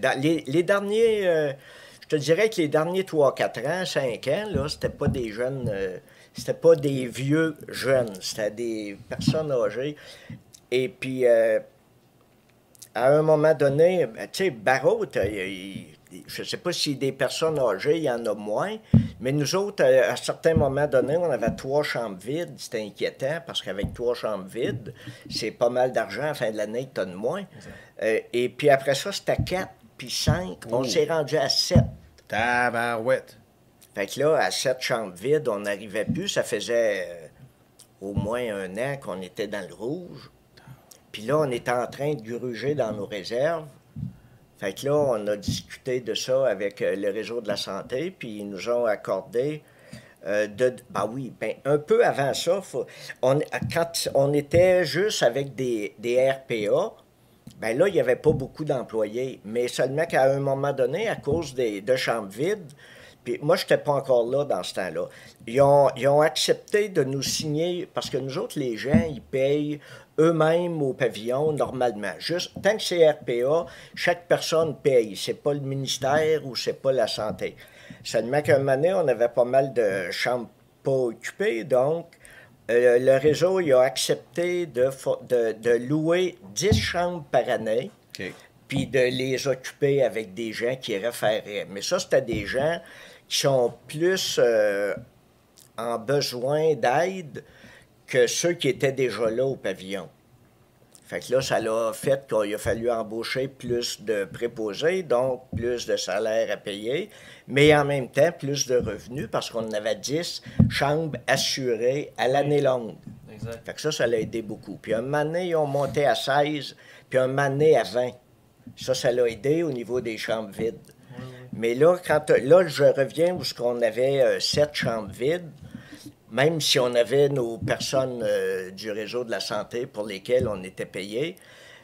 derniers... je te dirais que les derniers 3, 4 ans, 5 ans, là, c'était pas des jeunes... c'était pas des vieux jeunes, c'était des personnes âgées. Et puis... à un moment donné, tu sais, Barrault, je ne sais pas si des personnes âgées, il y en a moins, mais nous autres, à certains moments donnés, on avait 3 chambres vides. C'était inquiétant parce qu'avec 3 chambres vides, c'est pas mal d'argent à la fin de l'année que tu as de moins. Et puis après ça, c'était 4, puis 5. On s'est rendu à 7. Tabarouette. Fait que là, à 7 chambres vides, on n'arrivait plus. Ça faisait au moins 1 an qu'on était dans le rouge. Puis là, on était en train de gruger dans nos réserves. Fait que là, on a discuté de ça avec le réseau de la santé, puis ils nous ont accordé un peu avant ça, quand on était juste avec des RPA, ben là, il n'y avait pas beaucoup d'employés. Mais seulement qu'à un moment donné, à cause de chambres vides, puis moi, je n'étais pas encore là dans ce temps-là. Ils ont accepté de nous signer, parce que nous autres, les gens, ils payent eux-mêmes au pavillon normalement. Juste, tant que c'est RPA, chaque personne paye. C'est pas le ministère ou c'est pas la santé. Seulement qu'à un moment donné, on avait pas mal de chambres pas occupées, donc le réseau il a accepté de louer 10 chambres par année, puis de les occuper avec des gens qui référaient. Mais ça, c'était des gens qui sont plus en besoin d'aide que ceux qui étaient déjà là au pavillon. Fait que là, ça l'a fait qu'il a fallu embaucher plus de préposés, donc plus de salaires à payer, mais en même temps, plus de revenus, parce qu'on avait 10 chambres assurées à l'année longue. Exact. Fait que ça l'a aidé beaucoup. Puis un moment donné, ils ont monté à 16, puis un moment donné à 20. Ça l'a aidé au niveau des chambres vides. Oui. Mais là, là, je reviens où on avait 7 chambres vides, même si on avait nos personnes du réseau de la santé pour lesquelles on était payé,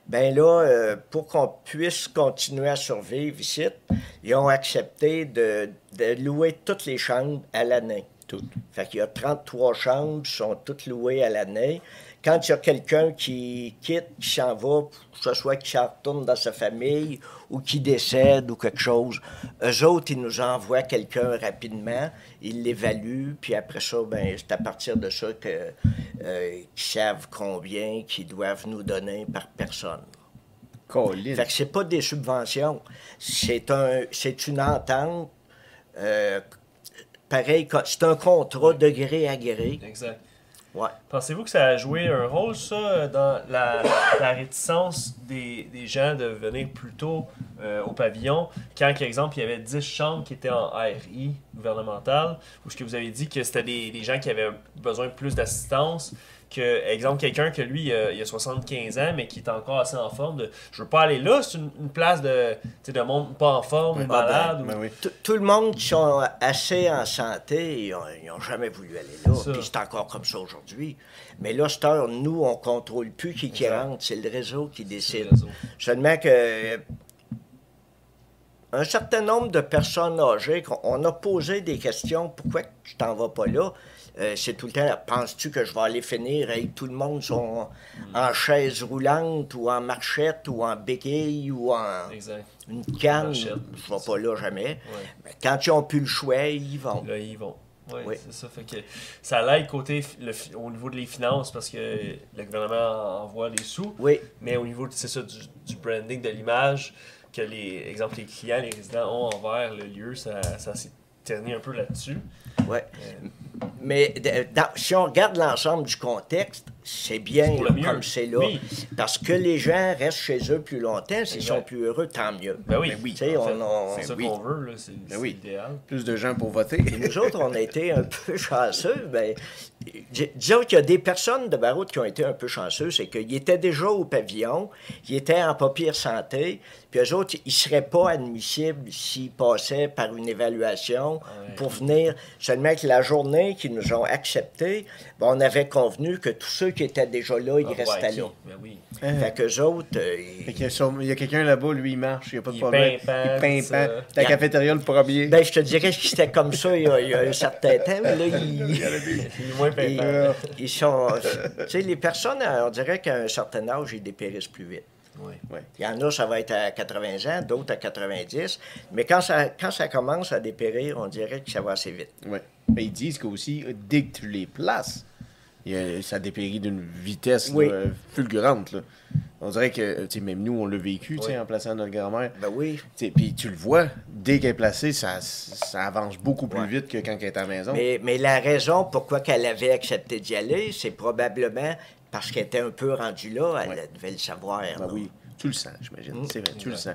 bien là, pour qu'on puisse continuer à survivre ici, ils ont accepté de louer toutes les chambres à l'année. Toutes. Fait qu'il y a 33 chambres qui sont toutes louées à l'année. Quand il y a quelqu'un qui quitte, qui s'en va, que ce soit qui s'en retourne dans sa famille ou qui décède ou quelque chose, eux autres, ils nous envoient quelqu'un rapidement, ils l'évaluent, puis après ça, ben c'est à partir de ça qu'ils savent combien qu'ils doivent nous donner par personne. Colline. Fait que c'est pas des subventions, c'est une entente, pareil, c'est un contrat de gré à gré. Exact. Ouais. Pensez-vous que ça a joué un rôle, ça, dans la réticence des gens de venir plus tôt au pavillon, quand, par exemple, il y avait 10 chambres qui étaient en RI gouvernemental, ou ce que vous avez dit que c'était des gens qui avaient besoin de plus d'assistance, que, exemple, quelqu'un que lui, il a 75 ans, mais qui est encore assez en forme, je veux pas aller là, c'est une place de monde pas en forme, ou malade. Oui. Tout le monde qui sont assez en santé, ils n'ont jamais voulu aller là, puis c'est encore comme ça aujourd'hui. Mais là, cette heure, nous, on contrôle plus qui rentre, c'est le réseau qui décide. Seulement que un certain nombre de personnes âgées, on a posé des questions, pourquoi tu t'en vas pas là? C'est tout le temps, penses-tu que je vais aller finir avec tout le monde sont en chaise roulante ou en marchette ou en béquille ou en une canne? Je ne vais pas là jamais. Ouais. Mais quand ils n'ont plus le choix, ils y vont. Là, ils y vont. Oui, c'est ça. Fait que ça l'aide au niveau des finances parce que le gouvernement envoie les sous. Oui. Mais au niveau du branding, de l'image que les clients, les résidents ont envers le lieu, ça s'est terni un peu là-dessus. Oui. Mais si on regarde l'ensemble du contexte, c'est bien pour le mieux. comme c'est là. Oui. Parce que les gens restent chez eux plus longtemps. S'ils sont plus heureux, tant mieux. Ben oui, Tu sais, c'est ça qu'on veut, là, c'est idéal. Plus de gens pour voter. Et nous autres, on a été un peu chanceux. Ben, disons qu'il y a des personnes de Baroude qui ont été un peu chanceux, c'est qu'ils étaient déjà au pavillon, ils étaient en pas pire santé, puis eux autres, ils ne seraient pas admissibles s'ils passaient par une évaluation pour venir. Seulement que la journée qu'ils nous ont accepté, ben, on avait convenu que tous ceux qui étaient déjà là, ils restaient là. Ben oui. Fait qu'eux autres... Il y a quelqu'un là-bas, lui, il marche, il n'y a pas de problème. Il pimpant. La cafétéria, le premier. Ben, je te dirais que c'était comme ça il y a un certain temps, mais là, Il est moins pimpant. ils sont... Tu sais, les personnes, on dirait qu'à un certain âge, ils dépérissent plus vite. Oui. Il y en a, ça va être à 80 ans, d'autres à 90. Mais quand ça commence à dépérir, on dirait que ça va assez vite. Oui. Mais ils disent qu'aussi, dès que tu les places, ça dépérit d'une vitesse là, fulgurante. Là. On dirait que, même nous, on l'a vécu en plaçant notre grand-mère. Ben oui. Puis tu le vois, dès qu'elle est placée, ça avance beaucoup plus vite que quand elle est à la maison. Mais la raison pourquoi elle avait accepté d'y aller, c'est probablement parce qu'elle était un peu rendue là, elle devait le savoir. Ben oui, tu le sens, j'imagine. C'est vrai, tu le sens.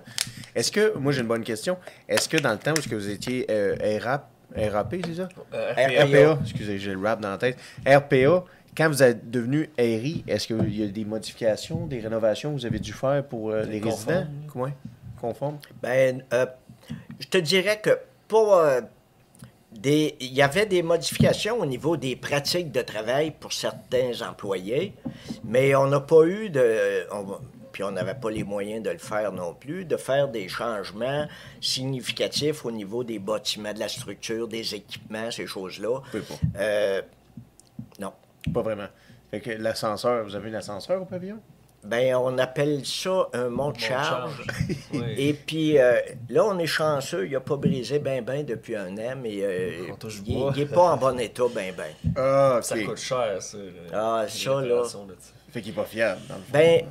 Est-ce que, moi j'ai une bonne question, est-ce que dans le temps où vous étiez RAP, c'est ça? RPA, excusez, j'ai le rap dans la tête. RPA, quand vous êtes devenu RI, est-ce qu'il y a des modifications, des rénovations que vous avez dû faire pour les résidents? Comment? Conforme? Ben, je te dirais que il y avait des modifications au niveau des pratiques de travail pour certains employés, mais on n'a pas eu puis on n'avait pas les moyens de le faire non plus, de faire des changements significatifs au niveau des bâtiments, de la structure, des équipements, ces choses-là. Non. Pas vraiment. Fait que l'ascenseur, vous avez un ascenseur au pavillon? Ben, on appelle ça un monte-charge. Oui. Et puis, là, on est chanceux. Il n'a pas brisé ben depuis un an, mais il n'est pas en bon état ben. Ah, OK. Ça coûte cher, ça. Ça, là. Fait qu'il n'est pas fiable, dans le fond. Ben,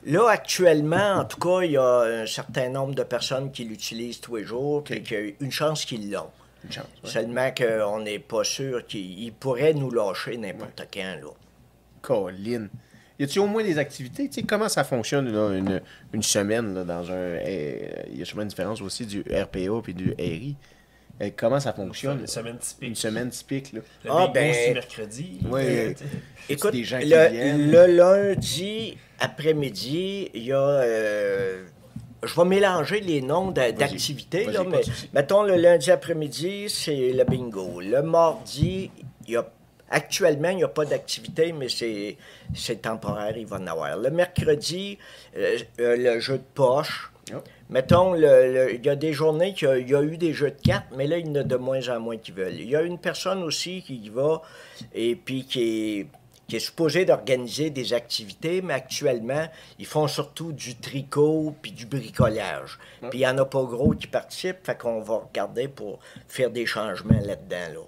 là, actuellement, en tout cas, il y a un certain nombre de personnes qui l'utilisent tous les jours, puis qu'il y a une chance qu'ils l'ont. Une chance, Seulement qu'on n'est pas sûr qu'il pourrait nous lâcher n'importe quand, là. Colline. Y a-t-il au moins des activités? Tu sais, comment ça fonctionne là, une semaine là, dans un... Il y a sûrement une différence aussi du RPA puis du RI. Comment ça fonctionne? Une semaine typique. Une semaine typique, là. Le bingo, c'est mercredi. Oui. Écoute, des gens qui viennent. le lundi après-midi, il y a... je vais mélanger les noms d'activités, là, mais mettons le lundi après-midi, c'est le bingo. Le mardi, actuellement, il n'y a pas d'activité, mais c'est temporaire, il va en avoir. Le mercredi, le jeu de poche. Oh. Mettons, il y a des journées qu'il y a eu des jeux de cartes, mais là, il y en a de moins en moins qui veulent. Il y a une personne aussi qui y va et puis qui est supposée d'organiser des activités, mais actuellement, ils font surtout du tricot puis du bricolage. Oh. Puis il n'y en a pas gros qui participent, fait qu'on va regarder pour faire des changements là-dedans, là.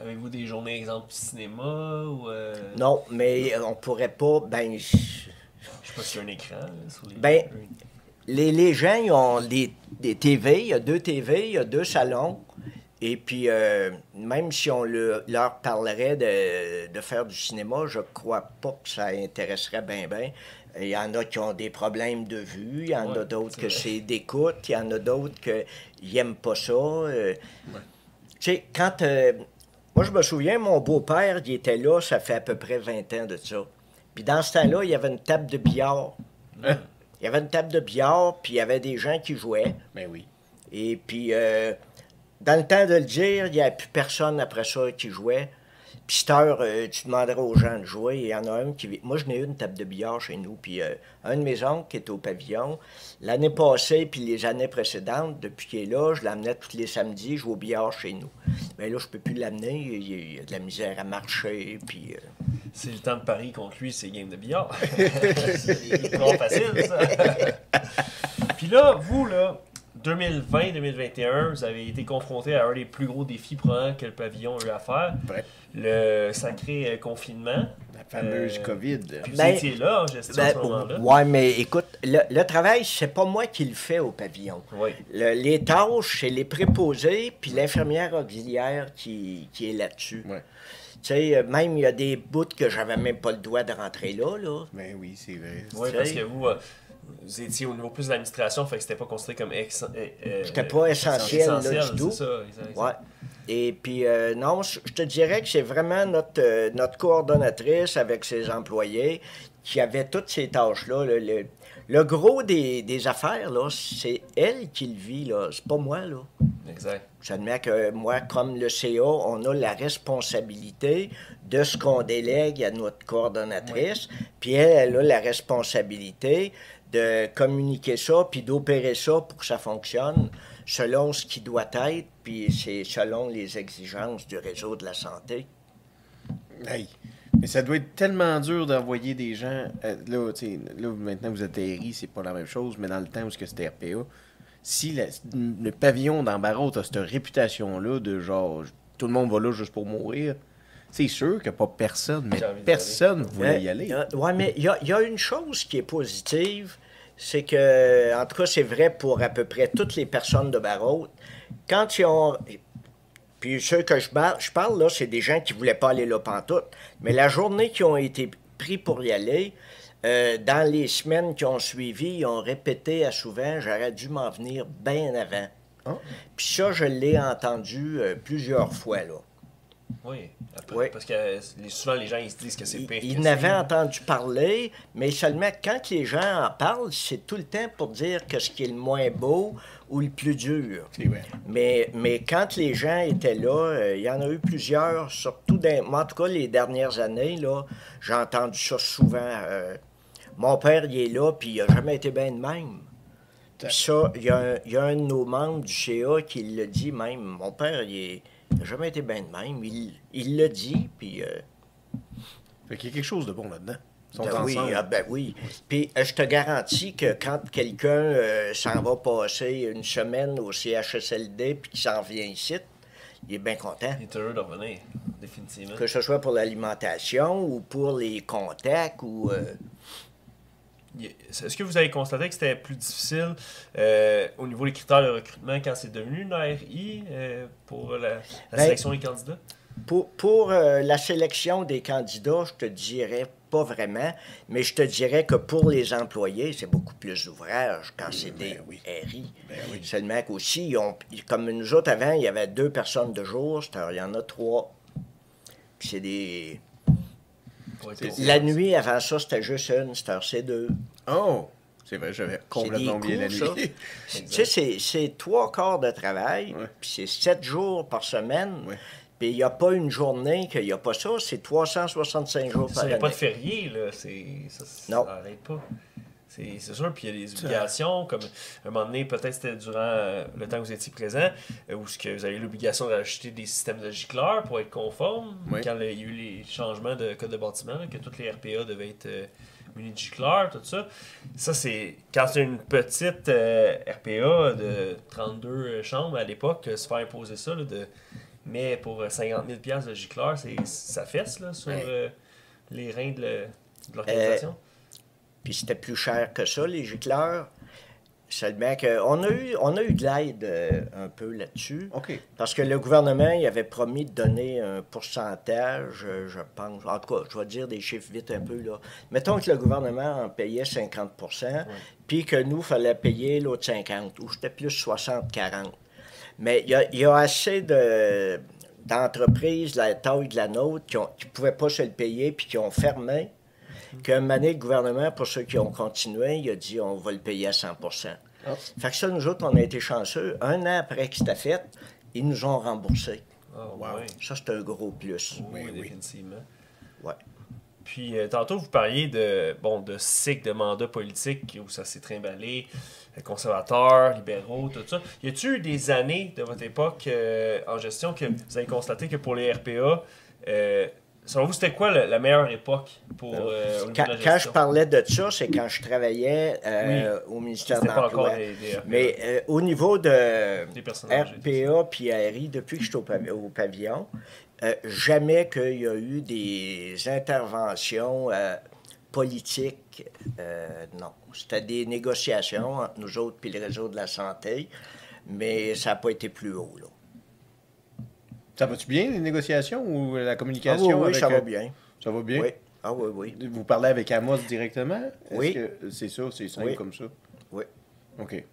Avez-vous des journées, exemple, cinéma ou... Non, mais on pourrait pas... Ben, je sais pas s'il y a un écran. Ben, les gens, ils ont des TV, il y a 2 TV, il y a 2 salons. Et puis, même si on leur parlerait de faire du cinéma, je crois pas que ça intéresserait bien. Il y en a qui ont des problèmes de vue, il y en a d'autres que c'est d'écoute, il y en a d'autres qui n'aiment pas ça. Tu sais, quand... moi, je me souviens, mon beau-père, il était là, ça fait à peu près 20 ans de ça. Puis dans ce temps-là, il y avait une table de billard. Il y avait une table de billard, puis il y avait des gens qui jouaient. Ben oui. Et puis, dans le temps de le dire, il n'y avait plus personne après ça qui jouait. Puis cette heure, tu demanderais aux gens de jouer. Il y en a un qui... Moi, je n'ai eu une table de billard chez nous. Puis un de mes oncles qui est au pavillon, l'année passée, puis les années précédentes, depuis qu'il est là, je l'amenais tous les samedis jouer au billard chez nous. Mais là, je peux plus l'amener. Il y a de la misère à marcher, puis... C'est le temps de Paris contre lui, c'est game de billard. C'est trop facile, ça. Puis là, vous, là, 2020-2021, vous avez été confronté à un des plus gros défis probablement que le pavillon a eu à faire. Ouais. Le sacré confinement. La fameuse COVID. Puis vous étiez là en gestion à ce moment-là. Oui, mais écoute, le travail, c'est pas moi qui le fais au pavillon. Oui. Les tâches, c'est les préposés puis l'infirmière auxiliaire qui est là-dessus. Ouais. sais, même il y a des bouts que j'avais même pas le droit de rentrer là. Ben oui, c'est vrai. Oui, parce que vous étiez au niveau plus de l'administration, fait que c'était pas considéré comme C'était pas essentiel, là, du tout. C'est ça, exact. Ouais. Et puis, non, je te dirais que c'est vraiment notre coordonnatrice avec ses employés qui avait toutes ces tâches-là. Le gros des affaires, là, c'est elle qui le vit, là. C'est pas moi, là. Exact. J'admets que moi, comme le CA, on a la responsabilité de ce qu'on délègue à notre coordonnatrice. Puis elle a la responsabilité de communiquer ça, puis d'opérer ça pour que ça fonctionne selon ce qui doit être, puis c'est selon les exigences du réseau de la santé. Hey. Mais ça doit être tellement dur d'envoyer des gens. Là, maintenant, vous êtes RI, c'est pas la même chose, mais dans le temps où c'était RPA, si le pavillon d'Ambarrault a cette réputation-là de genre, tout le monde va là juste pour mourir, c'est sûr que pas personne, mais personne voulait y aller. Oui, mais il y a une chose qui est positive, c'est que, en tout cas, c'est vrai pour à peu près toutes les personnes de Barrault. Quand ils ont. Puis ceux que je parle, là, c'est des gens qui ne voulaient pas aller là pantoute. Mais la journée qu'ils ont été pris pour y aller, dans les semaines qui ont suivi, ils ont répété à souvent, j'aurais dû m'en venir bien avant. Oh. Puis ça, je l'ai entendu plusieurs fois, là. Oui, Oui. Parce que souvent les gens ils se disent que c'est pire. Ils n'avaient entendu parler, mais seulement quand les gens en parlent, c'est tout le temps pour dire que ce qui est le moins beau ou le plus dur. C'est vrai. Mais quand les gens étaient là, il y en a eu plusieurs, surtout moi, en tout cas les dernières années, là, j'ai entendu ça souvent. Mon père, il est là, puis il n'a jamais été bien de même. Puis ça, il y a un de nos membres du CA qui le dit même. Mon père, il n'a jamais été bien de même. Il le dit, puis... Fait qu'il y a quelque chose de bon là-dedans. Ils sont oui, ensemble. oui. Puis je te garantis que quand quelqu'un s'en va passer une semaine au CHSLD puis qu'il s'en vient ici, il est bien content. Il est heureux de revenir, définitivement. Que ce soit pour l'alimentation ou pour les contacts ou... Est-ce que vous avez constaté que c'était plus difficile au niveau des critères de recrutement quand c'est devenu une ARI pour la sélection des candidats? Pour la sélection des candidats, je te dirais pas vraiment, mais je te dirais que pour les employés, c'est beaucoup plus d'ouvrage quand c'est des RI. Oui. Seulement qu'aussi, comme nous autres avant, il y avait 2 personnes de jour, il y en a 3. Puis c'est des... La nuit, avant ça, c'était juste une, c'était C2. Oh! C'est vrai, j'avais complètement oublié la nuit. Tu sais, c'est 3 quarts de travail, puis c'est 7 jours par semaine. Ouais. Puis il n'y a pas une journée qu'il n'y a pas ça, c'est 365 jours par année. Il n'y a pas de férié, là. Ça n'arrête pas. C'est sûr, puis il y a des obligations, comme un moment donné, peut-être c'était durant le temps que vous étiez présent, où vous avez l'obligation d'ajouter des systèmes de gicleurs pour être conforme, quand il y a eu les changements de code de bâtiment, là, que toutes les RPA devaient être munis de gicleurs, tout ça. Ça, c'est quand c'est une petite RPA de 32 chambres à l'époque, se faire imposer ça, là, mais pour 50 000 $de gicleurs, ça fesse là, sur les reins de l'organisation. Puis c'était plus cher que ça, les gicleurs. Seulement qu'on a eu de l'aide un peu là-dessus. OK. Parce que le gouvernement, il avait promis de donner un pourcentage, je pense. En tout cas, je vais dire des chiffres vite un peu, là. Mettons que le gouvernement en payait 50 puis que nous, il fallait payer l'autre 50 ou c'était plus 60-40. Mais il y a assez d'entreprises de la taille de la nôtre qui ne pouvaient pas se le payer puis qui ont fermé. Qu'un moment donné, le gouvernement, pour ceux qui ont continué, il a dit on va le payer à 100 Fait que ça, nous autres, on a été chanceux. Un an après que c'était fait, ils nous ont remboursé. Oh, wow. Ça, c'est un gros plus. Oui, définitivement. Ouais. Puis, tantôt, vous parliez de cycle de mandat politique où ça s'est trimballé, conservateurs, libéraux, tout ça. Y a-t-il eu des années de votre époque en gestion que vous avez constaté que pour les RPA, selon vous, c'était quoi la meilleure époque pour au niveau de la gestion? Quand je parlais de ça, c'est quand je travaillais au ministère de l'Emploi. Mais au niveau de RPA puis RI, depuis que je suis au pavillon, jamais qu'il y a eu des interventions politiques. Non. C'était des négociations entre nous autres et le réseau de la santé, mais ça n'a pas été plus haut, là. Ça va-tu bien, les négociations ou la communication? Oui, ça va bien. Ça va bien? Oui. Ah oui, oui. Vous parlez avec Amos directement? Oui. Est-ce que c'est ça? C'est simple comme ça? Oui. OK.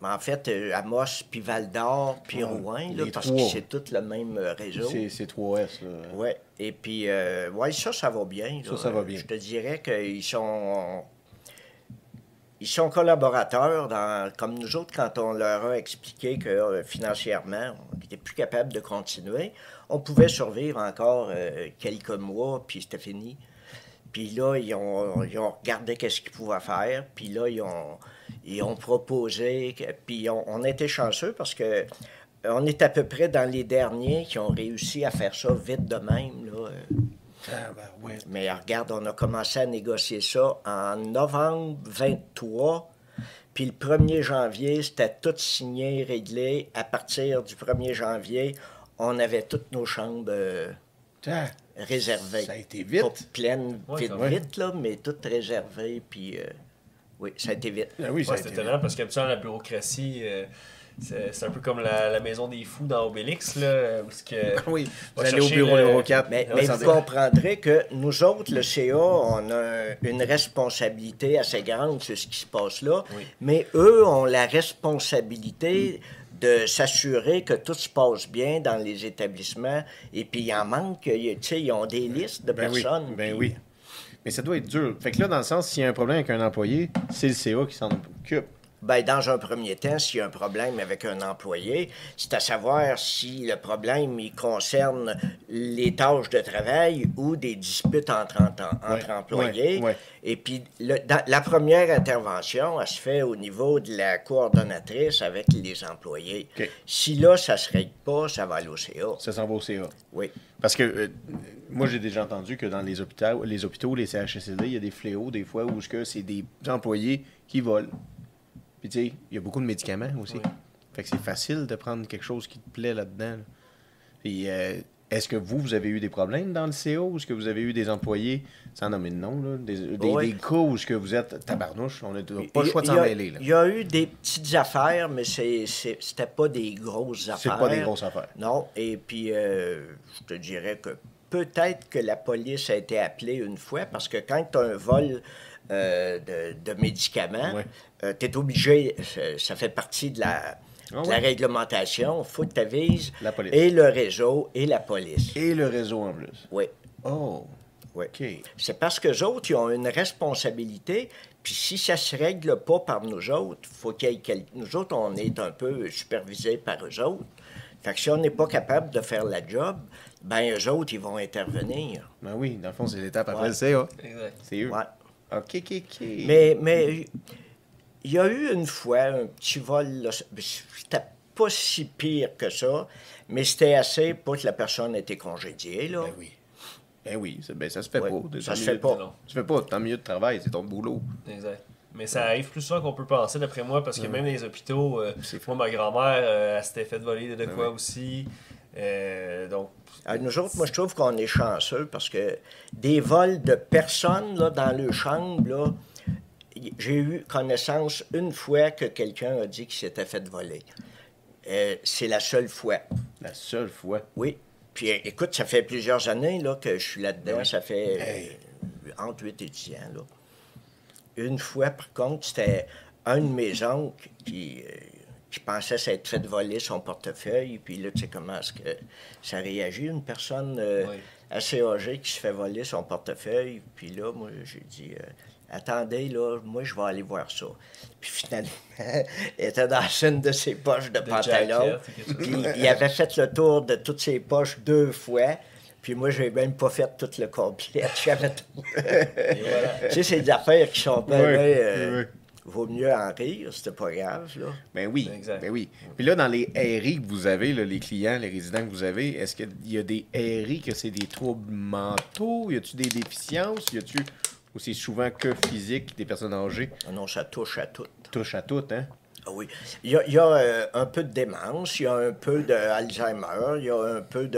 Mais en fait, Amos, puis Val-d'Or, puis Rouen, là, parce que c'est tout le même réseau. C'est 3S, là. Oui. Et puis, ça va bien. Là. Ça va bien. Je te dirais qu'ils sont collaborateurs, comme nous autres, quand on leur a expliqué que financièrement, on n'était plus capable de continuer. On pouvait survivre encore quelques mois, puis c'était fini. Puis là, ils ont regardé qu'est-ce qu'ils pouvaient faire, puis là, ils ont proposé, puis on a été chanceux parce que on est à peu près dans les derniers qui ont réussi à faire ça vite de même, là. Ouais. Mais regarde, on a commencé à négocier ça en novembre 23. Puis le 1er janvier, c'était tout signé, réglé. À partir du 1er janvier, on avait toutes nos chambres réservées. Ça a été vite. Pas pleines, Ouais, vite, là, mais toutes réservées. Puis oui, ça a été vite. Ah oui, ça a c'est été étonnant parce qu'habituellement, la bureaucratie, c'est un peu comme la maison des fous dans Obélix, là, où oui, vous allez au bureau numéro 4. Mais vous comprendrez que nous autres, le CA, on a une responsabilité assez grande sur ce qui se passe là, mais eux ont la responsabilité de s'assurer que tout se passe bien dans les établissements, et puis il en manque, tu sais, ils ont des listes de personnes. Oui. Mais ça doit être dur. Fait que là, dans le sens, s'il y a un problème avec un employé, c'est le CA qui s'en occupe. Bien, dans un premier temps, s'il y a un problème avec un employé, c'est à savoir si le problème il concerne les tâches de travail ou des disputes entre employés. Ouais. Et puis, la première intervention, elle se fait au niveau de la coordonnatrice avec les employés. Okay. Si là, ça ne se règle pas, ça va aller au CA. Ça s'en va au CA. Oui. Parce que moi, j'ai déjà entendu que dans les hôpitaux, les CHSLD, il y a des fléaux des fois où c'est des employés qui volent. Puis, tu sais, il y a beaucoup de médicaments aussi. Fait que c'est facile de prendre quelque chose qui te plaît là-dedans. Là. Puis, est-ce que vous avez eu des problèmes dans le CA ou est-ce que vous avez eu des employés, sans nommer de nom, là, des cas où est-ce que vous êtes tabarnouche, on n'a pas le choix de s'en mêler. Là. Il y a eu des petites affaires, mais c'était pas des grosses affaires. C'est pas des grosses affaires. Non, et puis je te dirais que peut-être que la police a été appelée une fois, parce que quand tu as un vol de médicaments, tu es obligé, ça fait partie de la réglementation, il faut que tu avises et le réseau et la police. Et le réseau en plus. Oui. Oh, oui. OK. C'est parce qu'eux autres, ils ont une responsabilité, puis si ça se règle pas par nous autres, faut nous autres, on est un peu supervisés par eux autres. Fait que si on n'est pas capable de faire la job, ben eux autres, ils vont intervenir. Ben oui, dans le fond, c'est l'étape après le CA. Exact. C'est eux. Ouais. OK. Mais il y a eu une fois un petit vol, là, c'était pas si pire que ça, mais c'était assez pour que la personne ait été congédiée, là. Ben oui, ça se fait pas. Ça se fait pas. Tu fais pas, tant mieux de travail, c'est ton boulot. Exact. Mais ça arrive plus souvent qu'on peut penser, d'après moi, parce que même dans les hôpitaux, moi, ma grand-mère, elle s'était fait voler de quoi aussi. Donc... nous autres, moi, je trouve qu'on est chanceux parce que des vols de personnes là, dans leur chambre, là, j'ai eu connaissance une fois que quelqu'un a dit qu'il s'était fait voler. C'est la seule fois. La seule fois? Oui. Puis écoute, ça fait plusieurs années là, que je suis là-dedans. Ouais. Ça fait entre 8 et 10 ans. Là. Une fois, par contre, c'était un de mes oncles qui pensait s'être fait voler son portefeuille. Puis là, tu sais comment est-ce que ça réagit, une personne assez âgée qui se fait voler son portefeuille. Puis là, moi, j'ai dit... attendez, là, moi, je vais aller voir ça. Puis finalement, elle était dans une de ses poches de pantalon. Puis il avait fait le tour de toutes ses poches 2 fois. Puis moi, j'ai même pas fait tout le complet. J'avais tout. Tu sais, c'est des affaires qui sont bien... Vaut mieux en rire, c'était pas grave, là. Ben oui, ben oui. Puis là, dans les RI que vous avez, là, les clients, les résidents que vous avez, est-ce qu'il y a des RI que c'est des troubles mentaux? Y a-tu des déficiences? Y a-tu... Ou c'est souvent que physique des personnes âgées? Non, ça touche à tout. Touche à tout, hein? Ah oui. Il y a un peu de démence, il y a un peu d'Alzheimer, il y a un peu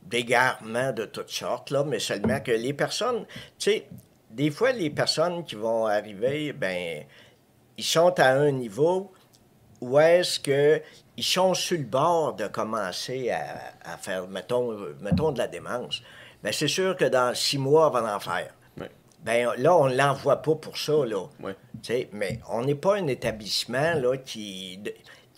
d'égarement de toutes sortes, là, mais seulement que les personnes... Tu sais, des fois, les personnes qui vont arriver, ben ils sont à un niveau où est-ce qu'ils sont sur le bord de commencer à faire, mettons, de la démence, bien, c'est sûr que dans 6 mois, on va en faire. Oui. Bien, là, on ne l'envoie pas pour ça, là. Oui. Mais on n'est pas un établissement, là, qui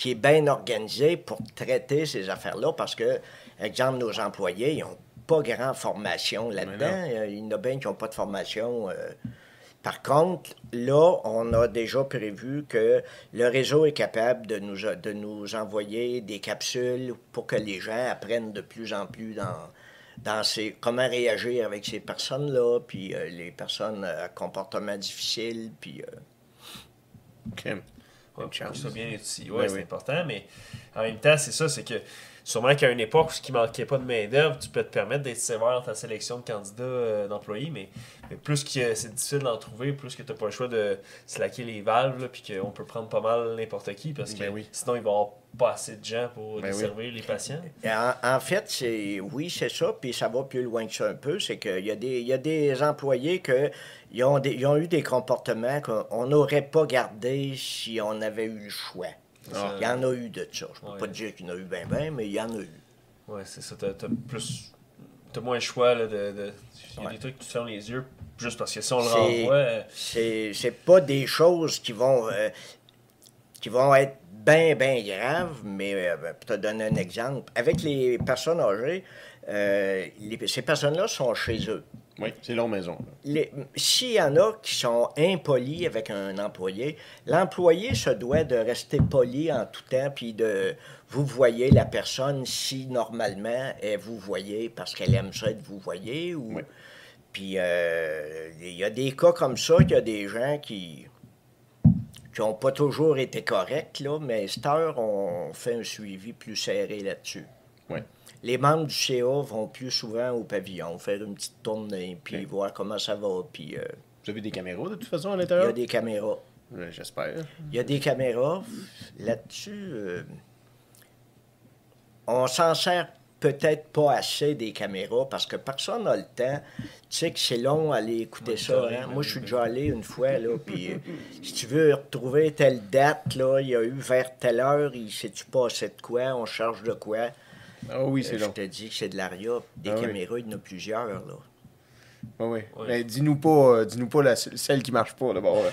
est bien organisé pour traiter ces affaires-là, parce que, exemple, nos employés, ils n'ont pas grand formation là-dedans. Il y en a bien qui n'ont pas de formation. Par contre, là, on a déjà prévu que le réseau est capable de nous envoyer des capsules pour que les gens apprennent de plus en plus comment réagir avec ces personnes-là, puis les personnes à comportement difficile, puis... OK. Ouais, que ça soit bien étudié. Ouais, c'est important, mais en même temps, c'est ça, c'est que sûrement qu'à une époque où il ne manquait pas de main-d'œuvre, tu peux te permettre d'être sévère dans ta sélection de candidats d'employés, mais plus que c'est difficile d'en trouver, plus que tu n'as pas le choix de slacker les valves, puis qu'on peut prendre pas mal n'importe qui, parce que sinon, il va y avoir pas assez de gens pour desservir les patients. En fait, c'est ça, puis ça va plus loin que ça un peu, c'est qu'il y a des employés ils ont eu des comportements qu'on n'aurait pas gardés si on avait eu le choix. Il y en a eu de ça. Je ne peux pas dire qu'il y en a eu bien, mais il y en a eu. Oui, c'est ça. T'as moins le choix là, il y a des trucs que tu fermes les yeux juste parce que si on le renvoie... C'est pas des choses qui vont être bien, bien graves, mais pour te donner un exemple, avec les personnes âgées, ces personnes-là sont chez eux. Oui, c'est leur maison. S'il y en a qui sont impolis avec un employé, l'employé se doit de rester poli en tout temps, puis de vous voyez la personne si normalement vous voyez parce qu'elle aime ça être vous voyez. Puis il y a des cas comme ça, qu'il y a des gens qui n'ont pas toujours été corrects, là, mais à cette heure, on fait un suivi plus serré là-dessus. Oui. Les membres du CA vont plus souvent au pavillon, faire une petite tournée, puis voir comment ça va. Puis, vous avez des caméras, de toute façon, à l'intérieur? Il y a des caméras. J'espère. Il y a des caméras. Là-dessus, on s'en sert peut-être pas assez des caméras, parce que personne n'a le temps. Tu sais que c'est long aller écouter ça. Hein? Moi, je suis déjà allé une fois, là, puis si tu veux retrouver telle date, là, il y a eu vers telle heure, il sait-tu passé de quoi, on charge de quoi. Ah oui, c'est long. Je te dis que c'est de l'aria. Des caméras, il y en a plusieurs, là. Oui. Mais dis-nous pas celle qui marche pas, d'abord.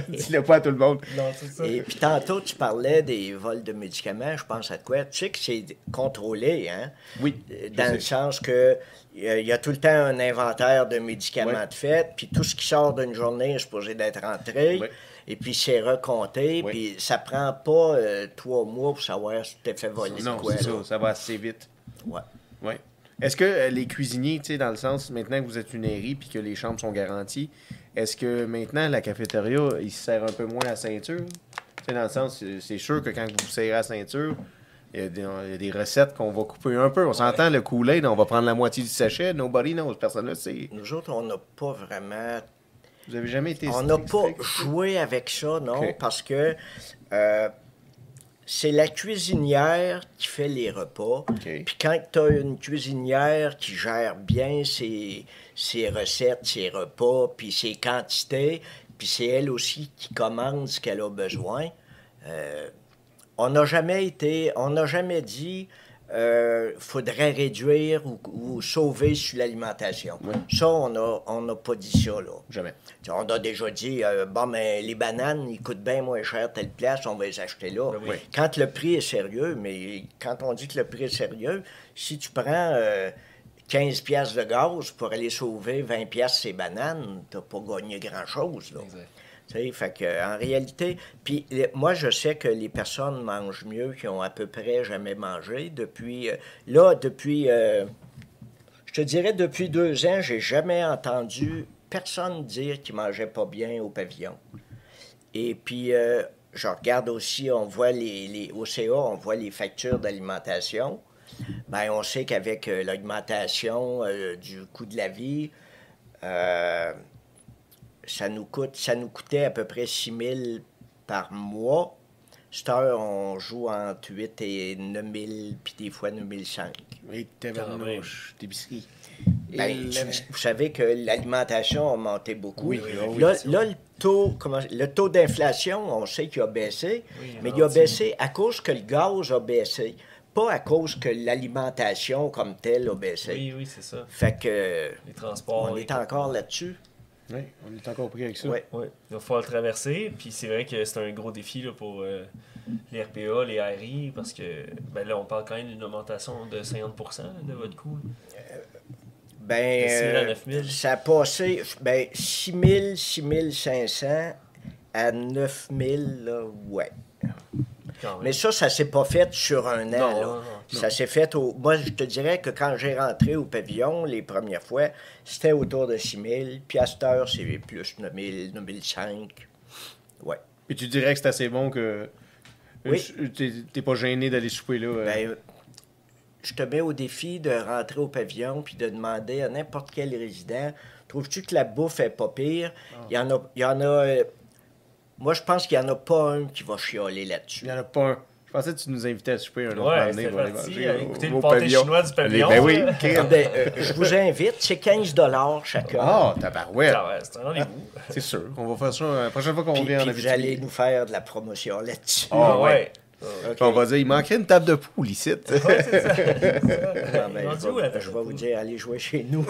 Dis-le pas à tout le monde. Non, c'est ça. Et puis tantôt, tu parlais des vols de médicaments, je pense à quoi? Tu sais que c'est contrôlé, hein? Oui. Dans le sens que il y a tout le temps un inventaire de médicaments de fait, puis tout ce qui sort d'une journée est supposé d'être rentré. Oui. Et puis c'est recompté, puis ça prend pas 3 mois pour savoir si tu t'es fait voler non, quoi. C'est ça va assez vite. Ouais. Est-ce que les cuisiniers, tu sais, dans le sens, maintenant que vous êtes une airie puis que les chambres sont garanties, est-ce que maintenant la cafétéria, il se serre un peu moins la ceinture? Tu sais, dans le sens, c'est sûr que quand vous serrez la ceinture, il y a des recettes qu'on va couper un peu. On s'entend, le Kool-Aid, on va prendre la moitié du sachet. Nobody knows, personne ne sait. Nous autres, on n'a pas vraiment... Vous avez jamais été On n'a pas joué avec ça, non, parce que c'est la cuisinière qui fait les repas. Puis quand tu as une cuisinière qui gère bien ses recettes, ses repas, puis ses quantités, puis c'est elle aussi qui commande ce qu'elle a besoin, on n'a jamais dit faudrait réduire ou sauver sur l'alimentation. Oui. Ça, on n'a pas dit ça, là. Jamais. On a déjà dit, mais les bananes, ils coûtent bien moins cher telle place, on va les acheter là. Oui. Quand le prix est sérieux, mais quand on dit que le prix est sérieux, si tu prends 15 piastres de gaz pour aller sauver 20 piastres ces bananes, t'as pas gagné grand-chose, là. Exact. Fait que, en réalité, puis moi, je sais que les personnes mangent mieux qui ont à peu près jamais mangé. Je te dirais, depuis 2 ans, j'ai jamais entendu personne dire qu'il mangeait pas bien au pavillon. Et puis, je regarde aussi, on voit au CA, on voit les factures d'alimentation. Bien, on sait qu'avec l'augmentation du coût de la vie, ça nous coûtait à peu près 6 000 par mois. Cette heure, on joue entre 8 et 9 000, puis des fois 9 500. Oui, tabarnouche, d'épicerie. Ben, vous savez que l'alimentation a monté beaucoup. Oui, là, le taux d'inflation, on sait qu'il a baissé, mais il a baissé à cause que le gaz a baissé, pas à cause que l'alimentation comme telle a baissé. Oui, c'est ça. Fait que les transports, on est encore là-dessus. Oui, on est encore pris avec ça. Oui. Il va falloir le traverser, puis c'est vrai que c'est un gros défi là, pour les RPA, les RI, parce que là, on parle quand même d'une augmentation de 50% de votre coût. Ben, De 6 000 à 9 000. ça a passé 6 000, 6 500 à 9 000, là, ouais. Mais ça s'est pas fait sur un an. Non, là. non. Ça s'est fait au... Moi, je te dirais que quand j'ai rentré au pavillon les premières fois, c'était autour de 6 000. Puis à cette heure, c'est plus 9 000, 9 500. Ouais. Puis tu dirais que c'est assez bon que... Oui. T'es pas gêné d'aller souper là? Ben, je te mets au défi de rentrer au pavillon puis de demander à n'importe quel résident, trouves-tu que la bouffe est pas pire? Il y en a moi, je pense qu'il n'y en a pas un qui va chialer là-dessus. Il n'y en a pas un. Je pensais que tu nous invitais à souper un autre Ouais, moment c'est donné pour aller parti. manger Écoutez au le pâté pavillon. chinois du pavillon. Ben oui. Je vous invite, c'est 15 $ chacun. Ah, tabarouette. Ah ouais, c'est un rendez-vous. C'est sûr. On va faire ça la prochaine fois qu'on Puis vient en vous Abitibi. allez nous faire de la promotion là-dessus. Ah, ouais. OK. On va dire, il manquerait une table de poule ici. Ouais, c'est ça. Ah, ben, Rendu je où, la vais vous dire, allez jouer chez nous.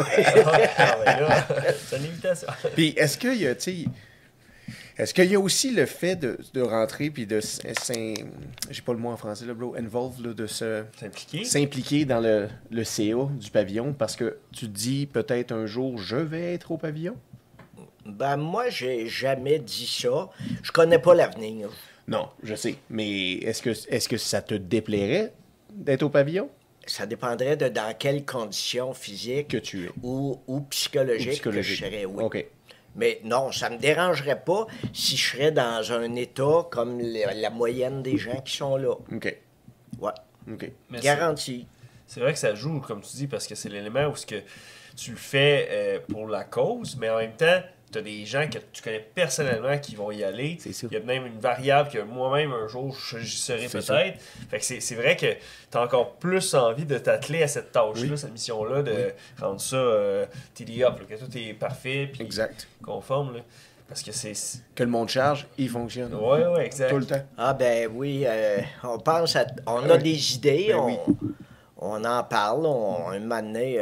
C'est une invitation. Puis est-ce qu'il y a, tu sais, est-ce qu'il y a aussi le fait de rentrer puis de j'ai pas le mot en français là, bro, involve là, de s'impliquer dans le CA du pavillon parce que tu te dis peut-être un jour je vais être au pavillon? Ben, moi, j'ai jamais dit ça. Je connais pas l'avenir. Non, je sais, mais est-ce que ça te déplairait d'être au pavillon? Ça dépendrait de dans quelles conditions physiques Que tu es. ou psychologiques que je serais, oui. OK. Mais non, ça me dérangerait pas si je serais dans un état comme la moyenne des gens qui sont là. OK. Ouais. OK. Mais Garanti. c'est vrai que ça joue, comme tu dis, parce que c'est l'élément où ce que tu le fais pour la cause, mais en même temps, tu as des gens que tu connais personnellement qui vont y aller. C'est sûr. Il y a même une variable que moi-même, un jour, j'y serai C'est peut-être. Fait que c'est vrai que tu as encore plus envie de t'atteler à cette tâche-là, Oui. cette mission-là, de rendre ça TD up, là, que tout est parfait puis Exact. conforme. Là. Parce que c'est... Que le monde charge, il fonctionne. Ouais, exact. Tout le temps. Ah ben oui, on pense à... On a des idées, Ben oui. on en parle. Un moment donné,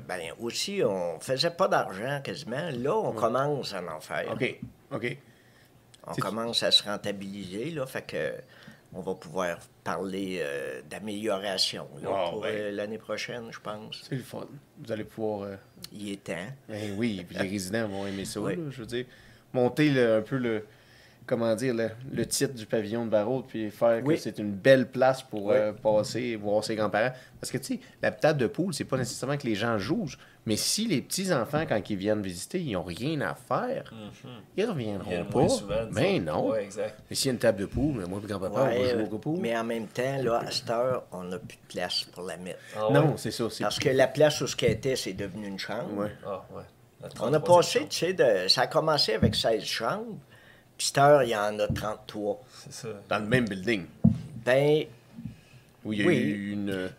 ben aussi, on faisait pas d'argent quasiment. Là, on commence à en faire. OK. On commence à se rentabiliser, là, fait que on va pouvoir parler d'amélioration là, Wow, pour ben. l'année prochaine, je pense. C'est le fun. Vous allez pouvoir... Il est temps. Ben oui, puis les résidents vont aimer ça. Oui. Là, je veux dire, monter un peu comment dire, le titre du pavillon de Barraud, puis faire Oui. que c'est une belle place pour Oui. passer, voir ses grands-parents. Parce que, tu sais, la table de poule, c'est pas nécessairement que les gens jouent, mais si les petits-enfants, quand ils viennent visiter, ils n'ont rien à faire, ils reviendront Il y a pas. moins souvent, Ben disons. non. Ouais, exact. Mais s'il y a une table de poule, moi et grand-papa, on va Ouais, jouer au poule. mais en même temps, là, à cette heure, on n'a plus de place pour la mettre. Ah, ouais? Non, c'est ça. C'est... Parce que la place où ce qu'elle était, c'est devenu une chambre. Ouais. Ah, ouais. La On a 33e passé, chambre. tu sais, ça a commencé avec 16 chambres, puis cette heure, il y en a 33. C'est ça. Dans le même building, Ben, où il y a Oui. eu une...